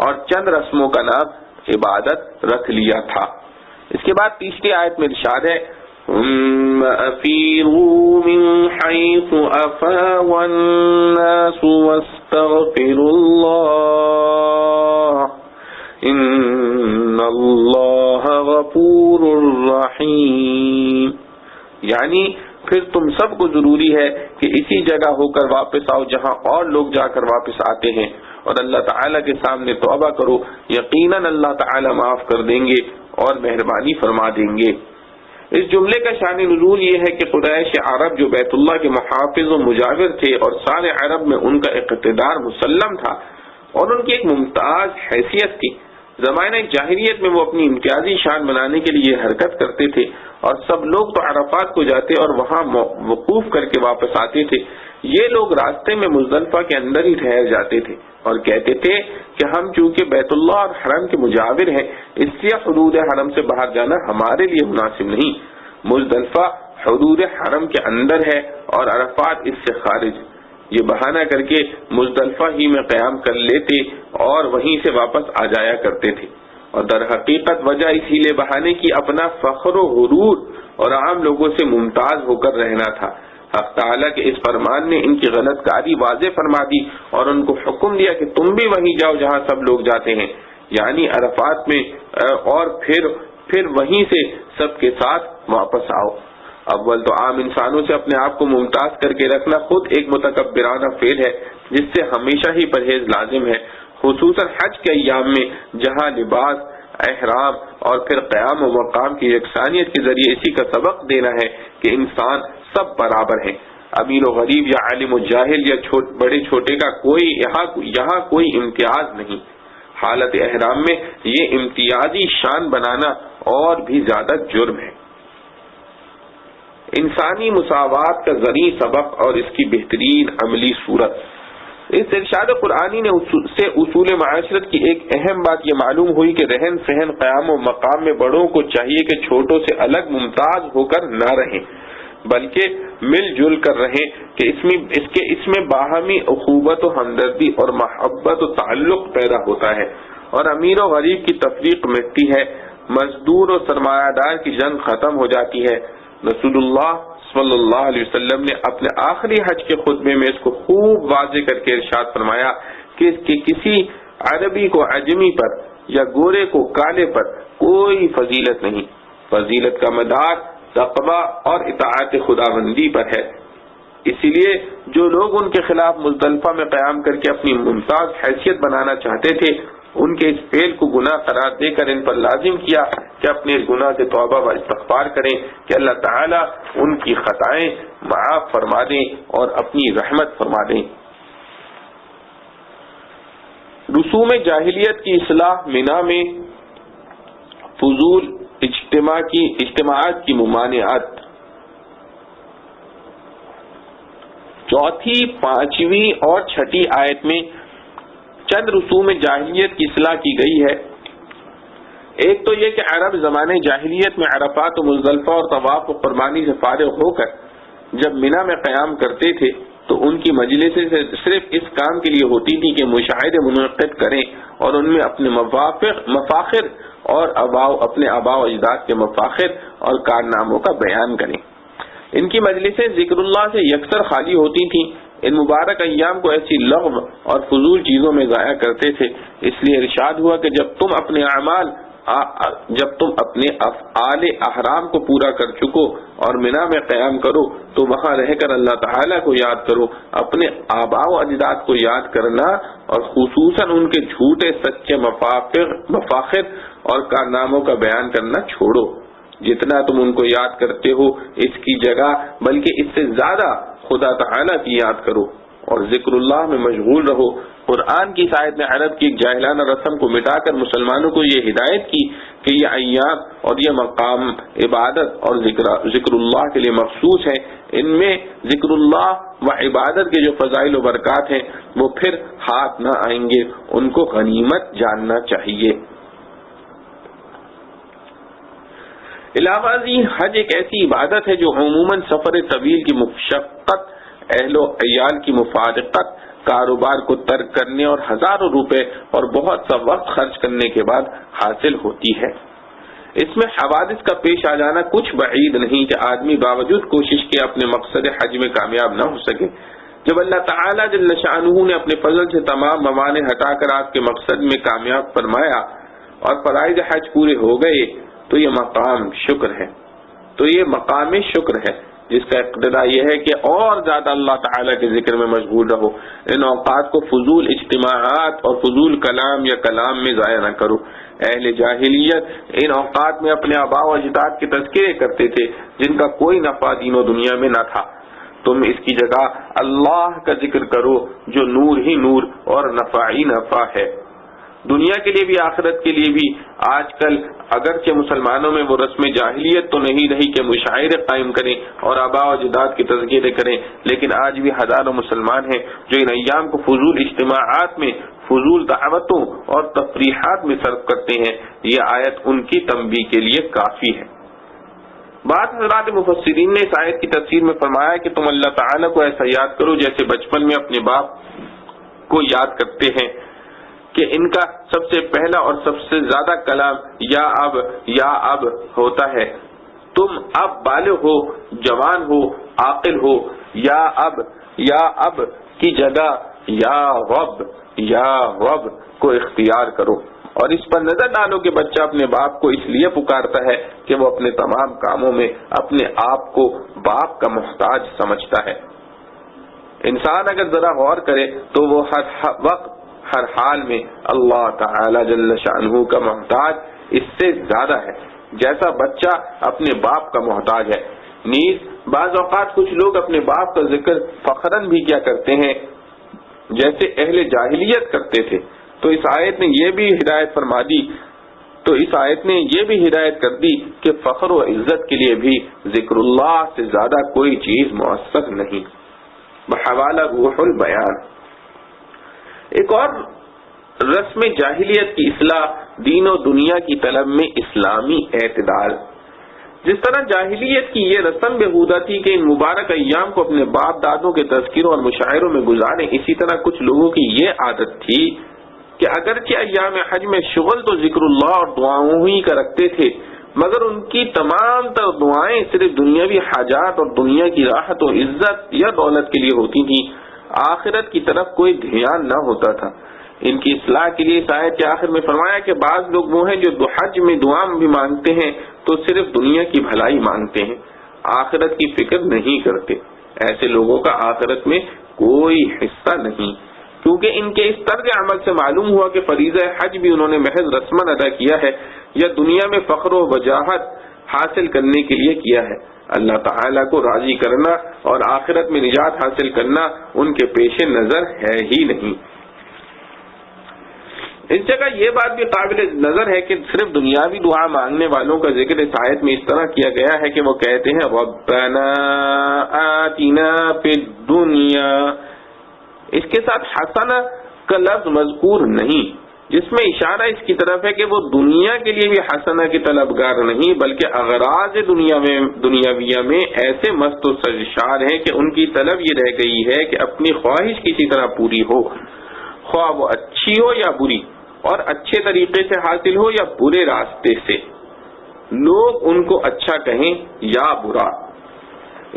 اور چند رسموں کا نام عبادت رکھ لیا تھا۔ اس کے بعد تیسری آیت میں ارشاد ہے أَفِيضُوا مِنْ حَيْثُ أَفَاضَ النَّاسُ وَاسْتَغْفِرُوا اللَّهَ إِنَّ اللَّهَ غَفُورٌ رَحِيمٌ، یعنی پھر تم سب کو ضروری ہے کہ اسی جگہ ہو کر واپس آؤ جہاں اور لوگ جا کر واپس آتے ہیں، اور اللہ تعالیٰ کے سامنے توبہ کرو، یقیناً اللہ تعالیٰ معاف کر دیں گے اور مہربانی فرما دیں گے۔ اس جملے کا شان نزول یہ ہے کہ قریش عرب جو بیت اللہ کے محافظ و مجاور تھے اور سارے عرب میں ان کا اقتدار مسلم تھا اور ان کی ایک ممتاز حیثیت تھی، زمانہ جاہلیت میں وہ اپنی امتیازی شان بنانے کے لیے حرکت کرتے تھے اور سب لوگ تو عرفات کو جاتے اور وہاں وقوف کر کے واپس آتے تھے، یہ لوگ راستے میں مزدلفہ کے اندر ہی ٹھہر جاتے تھے اور کہتے تھے کہ ہم چونکہ بیت اللہ اور حرم کے مجاور ہیں اس لیے حدود حرم سے باہر جانا ہمارے لیے مناسب نہیں، مزدلفہ حدود حرم کے اندر ہے اور عرفات اس سے خارج، یہ بہانہ کر کے مزدلفہ ہی میں قیام کر لیتے اور وہیں سے واپس آ جایا کرتے تھے، اور در حقیقت وجہ اس ہیلے بہانے کی اپنا فخر و غرور اور عام لوگوں سے ممتاز ہو کر رہنا تھا۔ حق تعالیٰ کے اس فرمان نے ان کی غلط کاری واضح فرما دی اور ان کو حکم دیا کہ تم بھی وہیں جاؤ جہاں سب لوگ جاتے ہیں، یعنی عرفات میں، اور پھر وہیں سے سب کے ساتھ واپس آؤ۔ اول تو عام انسانوں سے اپنے آپ کو ممتاز کر کے رکھنا خود ایک متکبرانہ فعل ہے جس سے ہمیشہ ہی پرہیز لازم ہے، خصوصاً حج کے ایام میں جہاں لباس، احرام اور پھر قیام و مقام کی یکسانیت کے ذریعے اسی کا سبق دینا ہے کہ انسان سب برابر ہیں، امیر و غریب یا عالم و جاہل یا بڑے چھوٹے کا یہاں کوئی امتیاز نہیں۔ حالت احرام میں یہ امتیازی شان بنانا اور بھی زیادہ جرم ہے۔ انسانی مساوات کا ذریع سبق اور اس کی بہترین عملی صورت۔ اس ارشاد قرآنی سے اصول معاشرت کی ایک اہم بات یہ معلوم ہوئی کہ رہن سہن، قیام و مقام میں بڑوں کو چاہیے کہ چھوٹوں سے الگ ممتاز ہو کر نہ رہیں، بلکہ مل جل کر رہیں کہ اس میں باہمی اخوت و ہمدردی اور محبت و تعلق پیدا ہوتا ہے اور امیر و غریب کی تفریق مٹتی ہے، مزدور و سرمایہ دار کی جنگ ختم ہو جاتی ہے۔ رسول اللہ صلی اللہ علیہ وسلم نے اپنے آخری حج کے خطبے میں اس کو خوب واضح کر کے ارشاد فرمایا کہ کسی عربی کو عجمی پر یا گورے کو کالے پر کوئی فضیلت نہیں، فضیلت کا مدار تقوی اور اطاعت خداوندی پر ہے۔ اسی لیے جو لوگ ان کے خلاف مزدلفہ میں قیام کر کے اپنی ممتاز حیثیت بنانا چاہتے تھے، ان کے اس فعل کو گناہ قرار دے کر ان پر لازم کیا کہ اپنے اس گناہ سے توبہ و استغفار کریں کہ اللہ تعالیٰ ان کی خطائیں معاف فرما دیں اور اپنی رحمت فرما دیں۔ رسوم جاہلیت کی اصلاح، مینا میں فضول اجتماعات کی ممانعت۔ چوتھی، پانچویں اور چھٹی آیت میں چند رسوم جاہلیت کی اصلاح کی گئی ہے۔ ایک تو یہ کہ عرب زمانے جاہلیت میں عرفات و مزدلفہ اور طواف و قربانی سے فارغ ہو کر جب مینا میں قیام کرتے تھے تو ان کی مجلسیں صرف اس کام کے لیے ہوتی تھی کہ مشاہدے منعقد کریں اور ان میں اپنے مفاخر اور اپنے آباء و اجداد کے مفاخر اور کارناموں کا بیان کریں۔ ان کی مجلسیں ذکر اللہ سے یکسر خالی ہوتی تھیں۔ ان مبارک ایام کو ایسی لغو اور فضول چیزوں میں ضائع کرتے تھے، اس لیے ارشاد ہوا کہ جب تم اپنے افعال احرام کو پورا کر چکو اور مینا میں قیام کرو تو وہاں رہ کر اللہ تعالیٰ کو یاد کرو، اپنے آباء و اجداد کو یاد کرنا اور خصوصاً ان کے جھوٹے سچے مفاخر اور کارناموں کا بیان کرنا چھوڑو۔ جتنا تم ان کو یاد کرتے ہو اس کی جگہ بلکہ اس سے زیادہ خدا تعالیٰ کی یاد کرو اور ذکر اللہ میں مشغول رہو۔ قرآن کی آیت نے عرب کی ایک جاہلانہ رسم کو مٹا کر مسلمانوں کو یہ ہدایت کی کہ یہ ایام اور یہ مقام عبادت اور ذکر اللہ کے لیے مخصوص ہے۔ ان میں ذکر اللہ و عبادت کے جو فضائل و برکات ہیں وہ پھر ہاتھ نہ آئیں گے، ان کو غنیمت جاننا چاہیے۔ علاوہ ازیں حج ایک ایسی عبادت ہے جو عموماً سفر طویل کی مشقت، اہل و عیال کی مفارقت، کاروبار کو ترک کرنے اور ہزاروں روپے اور بہت سا وقت خرچ کرنے کے بعد حاصل ہوتی ہے۔ اس میں حوادث کا پیش آ جانا کچھ بعید نہیں کہ آدمی باوجود کوشش کے اپنے مقصد حج میں کامیاب نہ ہو سکے۔ جب اللہ تعالیٰ جل شانہ نے اپنے فضل سے تمام موانع ہٹا کر آپ کے مقصد میں کامیاب فرمایا اور فرائض حج پورے ہو گئے تو یہ مقام شکر ہے جس کا اقتضا یہ ہے کہ اور زیادہ اللہ تعالیٰ کے ذکر میں مشغول رہو۔ ان اوقات کو فضول اجتماعات اور فضول کلام یا کلام میں ضائع نہ کرو۔ اہل جاہلیت ان اوقات میں اپنے آباء و اجداد کے تذکرے کرتے تھے جن کا کوئی نفع دین و دنیا میں نہ تھا۔ تم اس کی جگہ اللہ کا ذکر کرو جو نور ہی نور اور نفع ہی نفع ہے، دنیا کے لیے بھی آخرت کے لیے بھی۔ آج کل اگرچہ مسلمانوں میں وہ رسم جاہلیت تو نہیں رہی کہ مشاعرے قائم کریں اور آباء و اجداد کے تذکرے کریں، لیکن آج بھی ہزاروں مسلمان ہیں جو ان ایام کو فضول اجتماعات میں، فضول دعوتوں اور تفریحات میں صرف کرتے ہیں۔ یہ آیت ان کی تنبیہ کے لیے کافی ہے۔ بعض حضرات مفسرین نے اس آیت کی تفسیر میں فرمایا کہ تم اللہ تعالیٰ کو ایسا یاد کرو جیسے بچپن میں اپنے باپ کو یاد کرتے ہیں کہ ان کا سب سے پہلا اور سب سے زیادہ کلام یا اب ہوتا ہے۔ تم اب بالغ ہو، جوان ہو، عاقل ہو، یا اب کی جگہ یا رب کو اختیار کرو۔ اور اس پر نظر ڈالو کہ بچہ اپنے باپ کو اس لیے پکارتا ہے کہ وہ اپنے تمام کاموں میں اپنے آپ کو باپ کا محتاج سمجھتا ہے۔ انسان اگر ذرا غور کرے تو وہ ہر وقت ہر حال میں اللہ تعالی جل شانہ کا محتاج اس سے زیادہ ہے جیسا بچہ اپنے باپ کا محتاج ہے۔ نیز بعض اوقات کچھ لوگ اپنے باپ کا ذکر فخراً بھی کیا کرتے ہیں جیسے اہل جاہلیت کرتے تھے، تو اس آیت نے یہ بھی ہدایت کر دی کہ فخر و عزت کے لیے بھی ذکر اللہ سے زیادہ کوئی چیز مؤثر نہیں۔ بحوالہ روح البیان۔ ایک اور رسم جاہلیت کی اصلاح دین و دنیا کی طلب میں اسلامی اعتدال۔ جس طرح جاہلیت کی یہ رسم بےہودہ تھی کہ ان مبارک ایام کو اپنے باپ دادوں کے تذکروں اور مشاعروں میں گزاریں، اسی طرح کچھ لوگوں کی یہ عادت تھی کہ اگرچہ ایام حج میں شغل تو ذکر اللہ اور دعاؤں ہی کا رکھتے تھے، مگر ان کی تمام تر دعائیں صرف دنیاوی حاجات اور دنیا کی راحت و عزت یا دولت کے لیے ہوتی تھیں، آخرت کی طرف کوئی دھیان نہ ہوتا تھا۔ ان کی اصلاح کے لیے اس آیت کے آخر میں فرمایا کہ بعض لوگ وہ ہیں جو حج میں دعا بھی مانگتے ہیں تو صرف دنیا کی بھلائی مانگتے ہیں، آخرت کی فکر نہیں کرتے۔ ایسے لوگوں کا آخرت میں کوئی حصہ نہیں، کیونکہ ان کے اس طرز عمل سے معلوم ہوا کہ فریضہ حج بھی انہوں نے محض رسماً ادا کیا ہے یا دنیا میں فخر و وجاہت حاصل کرنے کے لیے کیا ہے۔ اللہ تعالیٰ کو راضی کرنا اور آخرت میں نجات حاصل کرنا ان کے پیش نظر ہے ہی نہیں۔ اس جگہ یہ بات بھی قابل نظر ہے کہ صرف دنیاوی دعا مانگنے والوں کا ذکر اس آیت میں اس طرح کیا گیا ہے کہ وہ کہتے ہیں ربنا آتنا فی الدنیا، اس کے ساتھ حسنہ کا لفظ مذکور نہیں، جس میں اشارہ اس کی طرف ہے کہ وہ دنیا کے لیے بھی حسنہ کے طلبگار نہیں بلکہ اغراض دنیاویہ میں ایسے مست و سرشار ہیں کہ ان کی طلب یہ رہ گئی ہے کہ اپنی خواہش کسی طرح پوری ہو، خواہ وہ اچھی ہو یا بری، اور اچھے طریقے سے حاصل ہو یا برے راستے سے، لوگ ان کو اچھا کہیں یا برا۔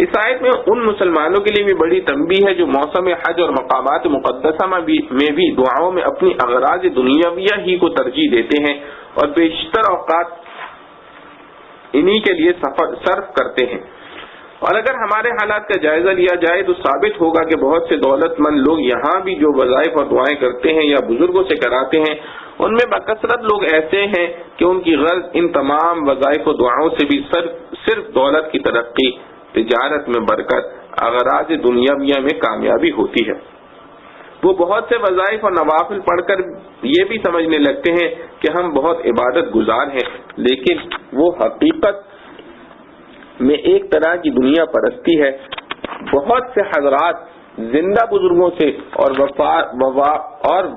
اس آیت میں ان مسلمانوں کے لیے بھی بڑی تنبیہ ہے جو موسم حج اور مقامات مقدسہ میں بھی دعاؤں میں اپنی اغراض دنیاویہ ہی کو ترجیح دیتے ہیں اور بیشتر اوقات انہی کے لیے صرف کرتے ہیں۔ اور اگر ہمارے حالات کا جائزہ لیا جائے تو ثابت ہوگا کہ بہت سے دولت مند لوگ یہاں بھی جو وظائف اور دعائیں کرتے ہیں یا بزرگوں سے کراتے ہیں، ان میں بکثرت لوگ ایسے ہیں کہ ان کی غرض ان تمام وظائف و دعاؤں سے بھی صرف دولت کی ترقی، تجارت میں برکت، اغراض دنیاویہ میں کامیابی ہوتی ہے۔ وہ بہت سے وظائف اور نوافل پڑھ کر یہ بھی سمجھنے لگتے ہیں کہ ہم بہت عبادت گزار ہیں، لیکن وہ حقیقت میں ایک طرح کی دنیا پرستی ہے۔ بہت سے حضرات زندہ بزرگوں سے اور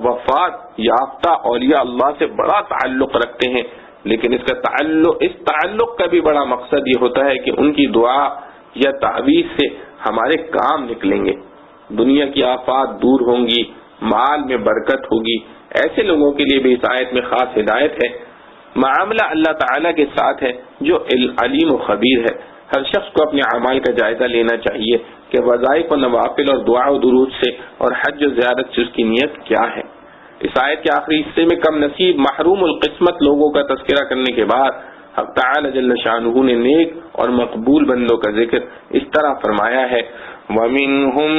وفات یافتہ اولیاء اللہ سے بڑا تعلق رکھتے ہیں، لیکن اس تعلق کا بھی بڑا مقصد یہ ہوتا ہے کہ ان کی دعا یا تعویذ سے ہمارے کام نکلیں گے، دنیا کی آفات دور ہوں گی، مال میں برکت ہوگی۔ ایسے لوگوں کے لیے بھی اس آیت میں خاص ہدایت ہے۔ معاملہ اللہ تعالیٰ کے ساتھ ہے جو علیم و خبیر ہے۔ ہر شخص کو اپنے اعمال کا جائزہ لینا چاہیے کہ وظائف و نوافل اور دعا و درود سے اور حج و زیارت سے اس کی نیت کیا ہے۔ اس آیت کے آخری حصے میں کم نصیب محروم القسمت لوگوں کا تذکرہ کرنے کے بعد حق تعالی جل شانہ نے نیک اور مقبول بندوں کا ذکر اس طرح فرمایا ہے، وَمِنْهُمْ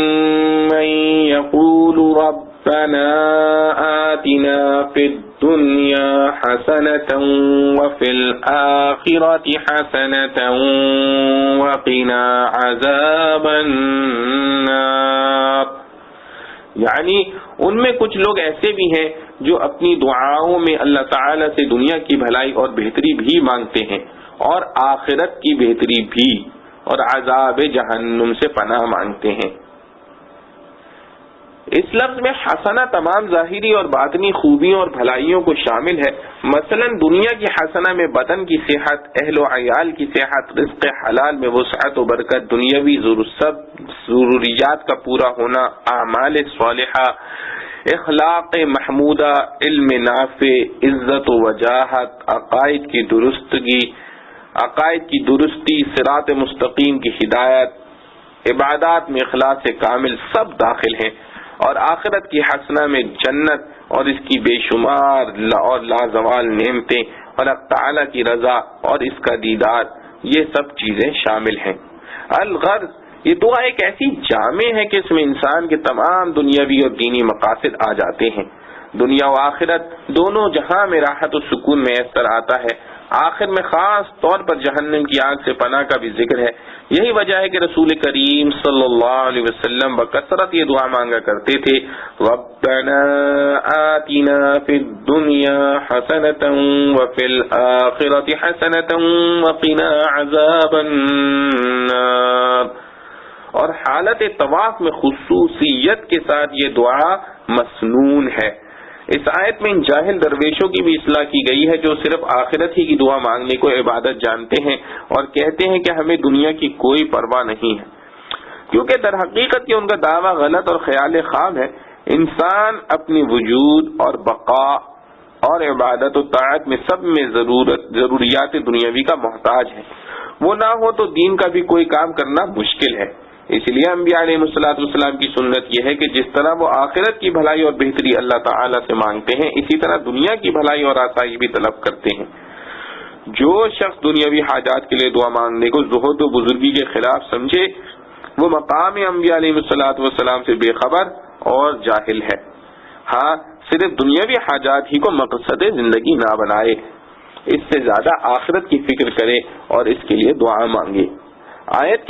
مَنْ يَقُولُ رَبَّنَا آتِنَا فِي الدُّنْيَا حَسَنَةً وَفِي الْآخِرَةِ حَسَنَةً وَقِنَا عَذَابَ النَّارِ۔ یعنی ان میں کچھ لوگ ایسے بھی ہیں جو اپنی دعاؤں میں اللہ تعالی سے دنیا کی بھلائی اور بہتری بھی مانگتے ہیں اور آخرت کی بہتری بھی، اور عذاب جہنم سے پناہ مانگتے ہیں۔ اس لفظ میں حسنہ تمام ظاہری اور باطنی خوبیوں اور بھلائیوں کو شامل ہے۔ مثلا دنیا کی حسنہ میں بدن کی صحت، اہل و عیال کی صحت، رزق حلال میں وسعت و برکت، دنیاوی ضروریات کا پورا ہونا، اعمال صالحہ، اخلاق محمودہ، علم نافع، عزت و وجاہت، عقائد کی درستی، صراط مستقیم کی ہدایت، عبادات میں اخلاص کامل سب داخل ہیں، اور آخرت کی حسنہ میں جنت اور اس کی بے شمار اور لازوال نعمتیں اور اللہ تعالیٰ کی رضا اور اس کا دیدار، یہ سب چیزیں شامل ہیں۔ الغرض، یہ دعا ایک ایسی جامع ہے کہ اس میں انسان کے تمام دنیاوی اور دینی مقاصد آ جاتے ہیں۔ دنیا و آخرت دونوں جہاں میں راحت و سکون میسر آتا ہے۔ آخر میں خاص طور پر جہنم کی آگ سے پناہ کا بھی ذکر ہے۔ یہی وجہ ہے کہ رسول کریم صلی اللہ علیہ وسلم بکثرت یہ دعا مانگا کرتے تھے، ربنا آتنا فی الدنیا حسنۃ وفی الآخرۃ حسنۃ وقنا عذاب النار۔ اور حالت طواف میں خصوصیت کے ساتھ یہ دعا مسنون ہے۔ اس آیت میں ان جاہل درویشوں کی بھی اصلاح کی گئی ہے جو صرف آخرت ہی کی دعا مانگنے کو عبادت جانتے ہیں اور کہتے ہیں کہ ہمیں دنیا کی کوئی پرواہ نہیں ہے، کیونکہ در حقیقت یہ ان کا دعویٰ غلط اور خیال خام ہے۔ انسان اپنی وجود اور بقا اور عبادت و طاعت میں سب میں ضروریات دنیاوی کا محتاج ہے۔ وہ نہ ہو تو دین کا بھی کوئی کام کرنا مشکل ہے۔ اس لیے انبیاء علیہ السلام کی سنت یہ ہے کہ جس طرح وہ آخرت کی بھلائی اور بہتری اللہ تعالیٰ سے مانگتے ہیں، اسی طرح دنیا کی بھلائی اور آسائش بھی طلب کرتے ہیں۔ جو شخص دنیاوی حاجات کے لیے دعا مانگنے کو زہد و بزرگی کے خلاف سمجھے، وہ مقام انبیاء علیہ السلام سے بے خبر اور جاہل ہے۔ ہاں، صرف دنیاوی حاجات ہی کو مقصد زندگی نہ بنائے، اس سے زیادہ آخرت کی فکر کرے اور اس کے لیے دعا مانگے۔ آیت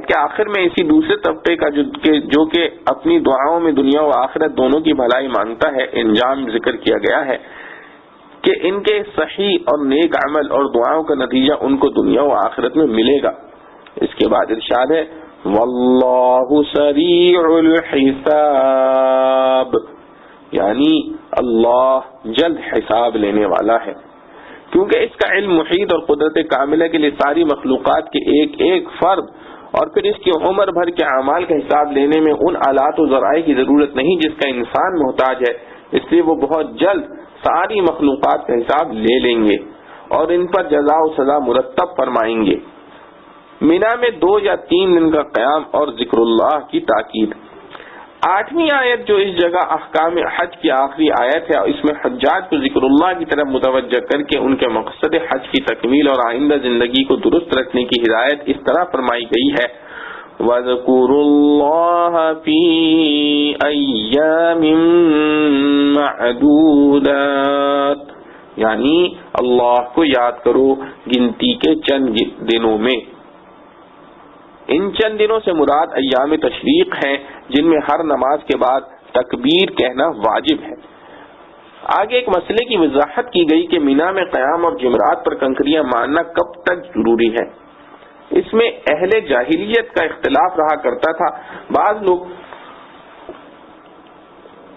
کے آخر میں اسی دوسرے طبقے کا جو کہ اپنی دعاؤں میں دنیا و آخرت دونوں کی بھلائی مانگتا ہے، انجام ذکر کیا گیا ہے کہ ان کے صحیح اور نیک عمل اور دعاؤں کا نتیجہ ان کو دنیا و آخرت میں ملے گا۔ اس کے بعد ارشاد ہے واللہ سریع الحساب، یعنی اللہ جلد حساب لینے والا ہے، کیونکہ اس کا علم محیط اور قدرت کاملہ کے لیے ساری مخلوقات کے ایک ایک فرد اور پھر اس کی عمر بھر کے اعمال کا حساب لینے میں ان آلات و ذرائع کی ضرورت نہیں جس کا انسان محتاج ہے، اس لیے وہ بہت جلد ساری مخلوقات کا حساب لے لیں گے اور ان پر جزا و سزا مرتب فرمائیں گے۔ مینا میں 2 یا 3 دن کا قیام اور ذکر اللہ کی تاکید۔ 8ویں آیت جو اس جگہ احکام حج کی آخری آیت ہے، اس میں حجاج کو ذکر اللہ کی طرف متوجہ کر کے ان کے مقصد حج کی تکمیل اور آئندہ زندگی کو درست رکھنے کی ہدایت اس طرح فرمائی گئی ہے وَاذْكُرُوا اللَّهَ فِي أَيَّامٍ مَّعْدُودَاتٍ، یعنی اللہ کو یاد کرو گنتی کے چند دنوں میں۔ ان چند دنوں سے مراد ایام تشریق ہیں جن میں ہر نماز کے بعد تکبیر کہنا واجب ہے۔ آگے ایک مسئلے کی وضاحت کی گئی کہ مینا میں قیام اور جمرات پر کنکریاں مارنا کب تک ضروری ہے۔ اس میں اہل جاہلیت کا اختلاف رہا کرتا تھا۔ بعض لوگ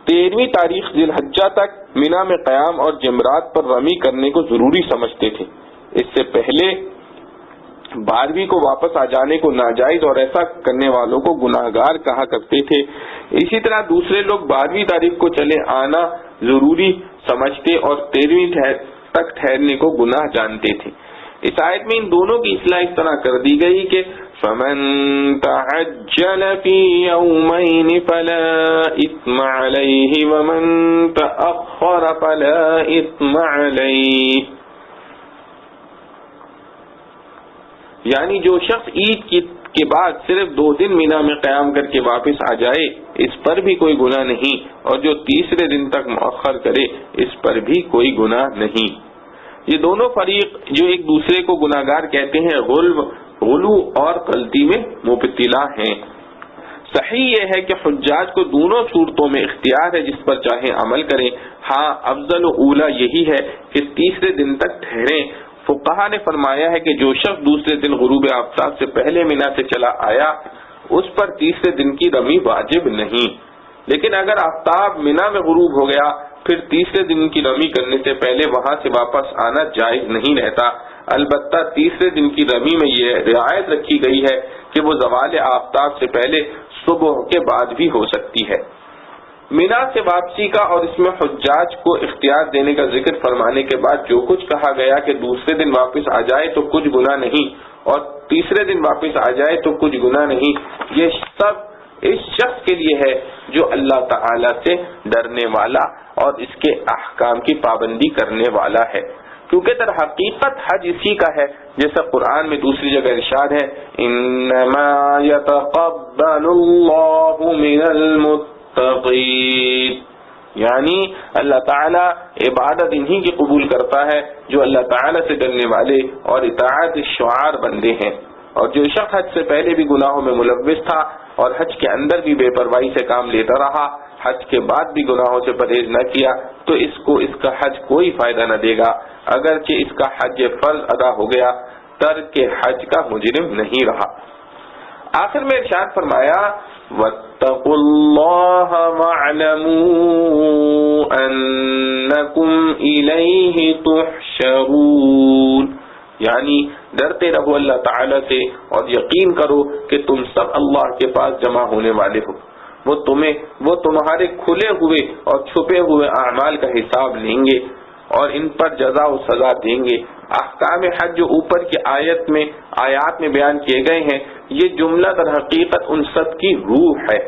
13ویں تاریخ ذی الحجہ تک مینا میں قیام اور جمرات پر رمی کرنے کو ضروری سمجھتے تھے، اس سے پہلے 12ویں کو واپس آ جانے کو ناجائز اور ایسا کرنے والوں کو گناہگار کہا کرتے تھے۔ اسی طرح دوسرے لوگ 12ویں تاریخ کو چلے آنا ضروری سمجھتے اور 13ویں تک ٹھہرنے کو گناہ جانتے تھے۔ اس آیت میں ان دونوں کی اصلاح اس طرح کر دی گئی کہ فَمَن تَعَجَّلَ فِي يَوْمَيْنِ فَلَا إِثْمَ عَلَيْهِ وَمَن تَأَخَّرَ فَلَا إِثْمَ عَلَيْهِ، یعنی جو شخص عید کے بعد صرف 2 دن مینا میں قیام کر کے واپس آ جائے اس پر بھی کوئی گناہ نہیں، اور جو تیسرے دن تک مؤخر کرے اس پر بھی کوئی گناہ نہیں۔ یہ دونوں فریق جو ایک دوسرے کو گناہگار کہتے ہیں غلو اور غلطی میں مبتلا ہیں۔ صحیح یہ ہے کہ حجاج کو دونوں صورتوں میں اختیار ہے، جس پر چاہے عمل کریں۔ ہاں، افضل و اولا یہی ہے کہ تیسرے دن تک ٹھہریں۔ فقہا نے فرمایا ہے کہ جو شخص دوسرے دن غروب آفتاب سے پہلے مینا سے چلا آیا اس پر تیسرے دن کی رمی واجب نہیں، لیکن اگر آفتاب مینا میں غروب ہو گیا پھر تیسرے دن کی رمی کرنے سے پہلے وہاں سے واپس آنا جائز نہیں رہتا۔ البتہ تیسرے دن کی رمی میں یہ رعایت رکھی گئی ہے کہ وہ زوال آفتاب سے پہلے صبح کے بعد بھی ہو سکتی ہے۔ مینا سے واپسی کا اور اس میں حجاج کو اختیار دینے کا ذکر فرمانے کے بعد جو کچھ کہا گیا کہ دوسرے دن واپس آ جائے تو کچھ گناہ نہیں اور تیسرے دن واپس آ جائے تو کچھ گناہ نہیں، یہ سب اس شخص کے لیے ہے جو اللہ تعالی سے ڈرنے والا اور اس کے احکام کی پابندی کرنے والا ہے، کیونکہ در حقیقت حج اسی کا ہے، جیسا قرآن میں دوسری جگہ ارشاد ہے انما یتقبل اللہ من المتقین، یعنی اللہ تعالیٰ عبادت انہی کی قبول کرتا ہے جو اللہ تعالیٰ سے ڈرنے والے اور اطاعت الشعار بندے ہیں۔ اور جو شخص حج سے پہلے بھی گناہوں میں ملوث تھا اور حج کے اندر بھی بے پرواہی سے کام لیتا رہا، حج کے بعد بھی گناہوں سے پرہیز نہ کیا، تو اس کو اس کا حج کوئی فائدہ نہ دے گا، اگرچہ اس کا حج فرض ادا ہو گیا، ترک حج کا مجرم نہیں رہا۔ آخر میں ارشاد فرمایا وَاتَّقُوا اللَّهَ وَاعْلَمُوا أَنَّكُمْ إِلَيْهِ تُحْشَرُونَ، یعنی ڈرتے رہو اللہ تعالی سے اور یقین کرو کہ تم سب اللہ کے پاس جمع ہونے والے ہو، وہ تمہارے کھلے ہوئے اور چھپے ہوئے اعمال کا حساب لیں گے اور ان پر جزا و سزا دیں گے۔ احکام حج جو اوپر کی آیات میں بیان کیے گئے ہیں، یہ جملہ در حقیقت ان سب کی روح ہے۔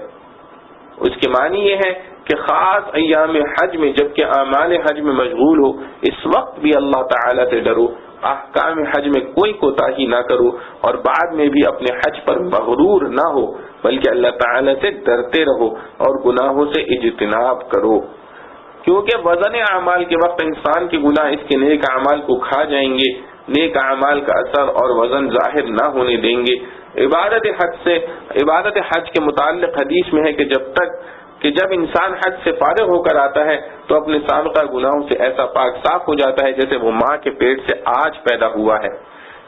اس کے معنی یہ ہے کہ خاص ایام حج میں جبکہ اعمال حج میں مشغول ہو، اس وقت بھی اللہ تعالی سے ڈرو، احکام حج میں کوئی کوتاہی نہ کرو اور بعد میں بھی اپنے حج پر مغرور نہ ہو، بلکہ اللہ تعالی سے ڈرتے رہو اور گناہوں سے اجتناب کرو، کیونکہ وزن اعمال کے وقت انسان کے گناہ اس کے نیک اعمال کو کھا جائیں گے، نیک اعمال کا اثر اور وزن ظاہر نہ ہونے دیں گے۔ عبادت حج کے متعلق حدیث میں ہے کہ جب انسان حج سے فارغ ہو کر آتا ہے تو اپنے سابقہ گناہوں سے ایسا پاک صاف ہو جاتا ہے جیسے وہ ماں کے پیٹ سے آج پیدا ہوا ہے۔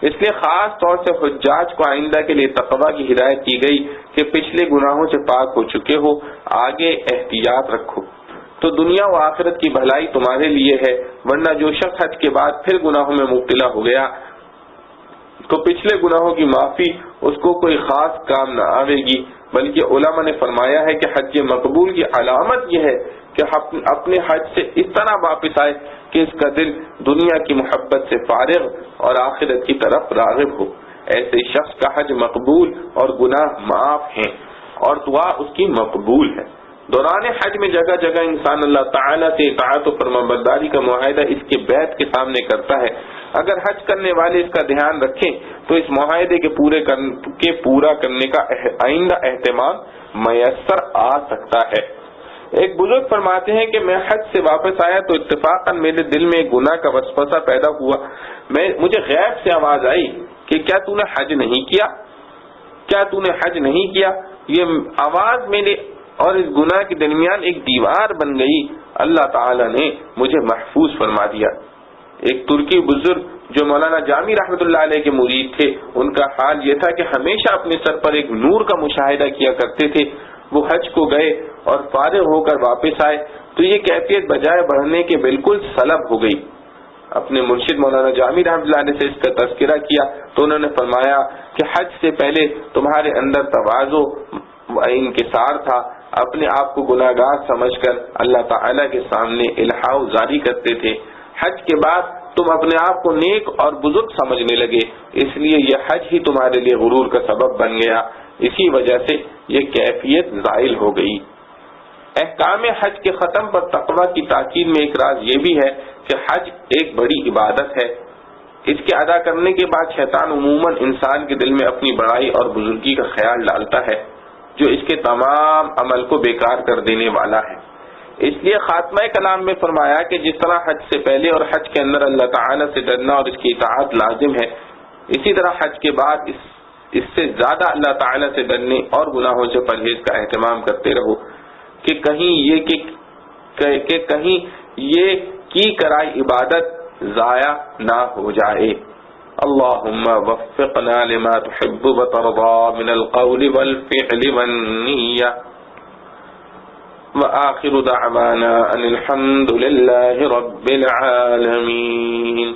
اس لیے خاص طور سے حجاج کو آئندہ کے لیے تقویٰ کی ہدایت کی گئی کہ پچھلے گناہوں سے پاک ہو چکے ہو، آگے احتیاط رکھو تو دنیا و آخرت کی بھلائی تمہارے لیے ہے، ورنہ جو شخص حج کے بعد پھر گناہوں میں مبتلا ہو گیا تو پچھلے گناہوں کی معافی اس کو کوئی خاص کام نہ آئے گی، بلکہ علماء نے فرمایا ہے کہ حج مقبول کی علامت یہ ہے کہ اپنے حج سے اس طرح واپس آئے کہ اس کا دل دنیا کی محبت سے فارغ اور آخرت کی طرف راغب ہو۔ ایسے شخص کا حج مقبول اور گناہ معاف ہیں اور دعا اس کی مقبول ہے۔ دوران حج میں جگہ جگہ انسان اللہ تعالیٰ سے اطاعت و فرمانبرداری کا معاہدہ اس کے بیت کے سامنے کرتا ہے۔ اگر حج کرنے والے اس کا دھیان رکھیں تو اس معاہدے کے پورا کرنے کا آئندہ اہتمام میسر آ سکتا ہے۔ ایک بزرگ فرماتے ہیں کہ میں حج سے واپس آیا تو اتفاقاً میرے دل میں ایک گناہ کا وسوسہ پیدا ہوا، مجھے غیب سے آواز آئی کہ کیا تو نے حج نہیں کیا؟ یہ آواز میرے اور اس گناہ کے درمیان ایک دیوار بن گئی، اللہ تعالی نے مجھے محفوظ فرما دیا۔ ایک ترکی بزرگ جو مولانا جامی رحمۃ اللہ علیہ کے مرید تھے، ان کا حال یہ تھا کہ ہمیشہ اپنے سر پر ایک نور کا مشاہدہ کیا کرتے تھے۔ وہ حج کو گئے اور فارغ ہو کر واپس آئے تو یہ کیفیت بجائے بڑھنے کے بالکل سلب ہو گئی۔ اپنے مرشد مولانا جامی رحمۃ اللہ علیہ سے اس کا تذکرہ کیا تو انہوں نے فرمایا کہ حج سے پہلے تمہارے اندر تواضع و انکسار تھا، اپنے آپ کو گناہگار سمجھ کر اللہ تعالی کے سامنے الحاح جاری کرتے تھے، حج کے بعد تم اپنے آپ کو نیک اور بزرگ سمجھنے لگے، اس لیے یہ حج ہی تمہارے لیے غرور کا سبب بن گیا، اسی وجہ سے یہ کیفیت زائل ہو گئی۔ احکام حج کے ختم پر تقویٰ کی تاکید میں ایک راز یہ بھی ہے کہ حج ایک بڑی عبادت ہے، اس کے ادا کرنے کے بعد شیطان عموماً انسان کے دل میں اپنی بڑائی اور بزرگی کا خیال ڈالتا ہے جو اس کے تمام عمل کو بیکار کر دینے والا ہے۔ اس لیے خاتمہ کلام میں فرمایا کہ جس طرح حج سے پہلے اور حج کے اندر اللہ تعالی سے ڈرنا اور اس کی اطاعت لازم ہے، اسی طرح حج کے بعد اس سے زیادہ اللہ تعالی سے ڈرنے اور گناہوں سے پرہیز کا اہتمام کرتے رہو کہ کہیں یہ کی کرائی عبادت ضائع نہ ہو جائے۔ اللهم وفقنا لما تحب وترضى من القول والفعل والنية وآخر دعوانا أن الحمد لله رب العالمين۔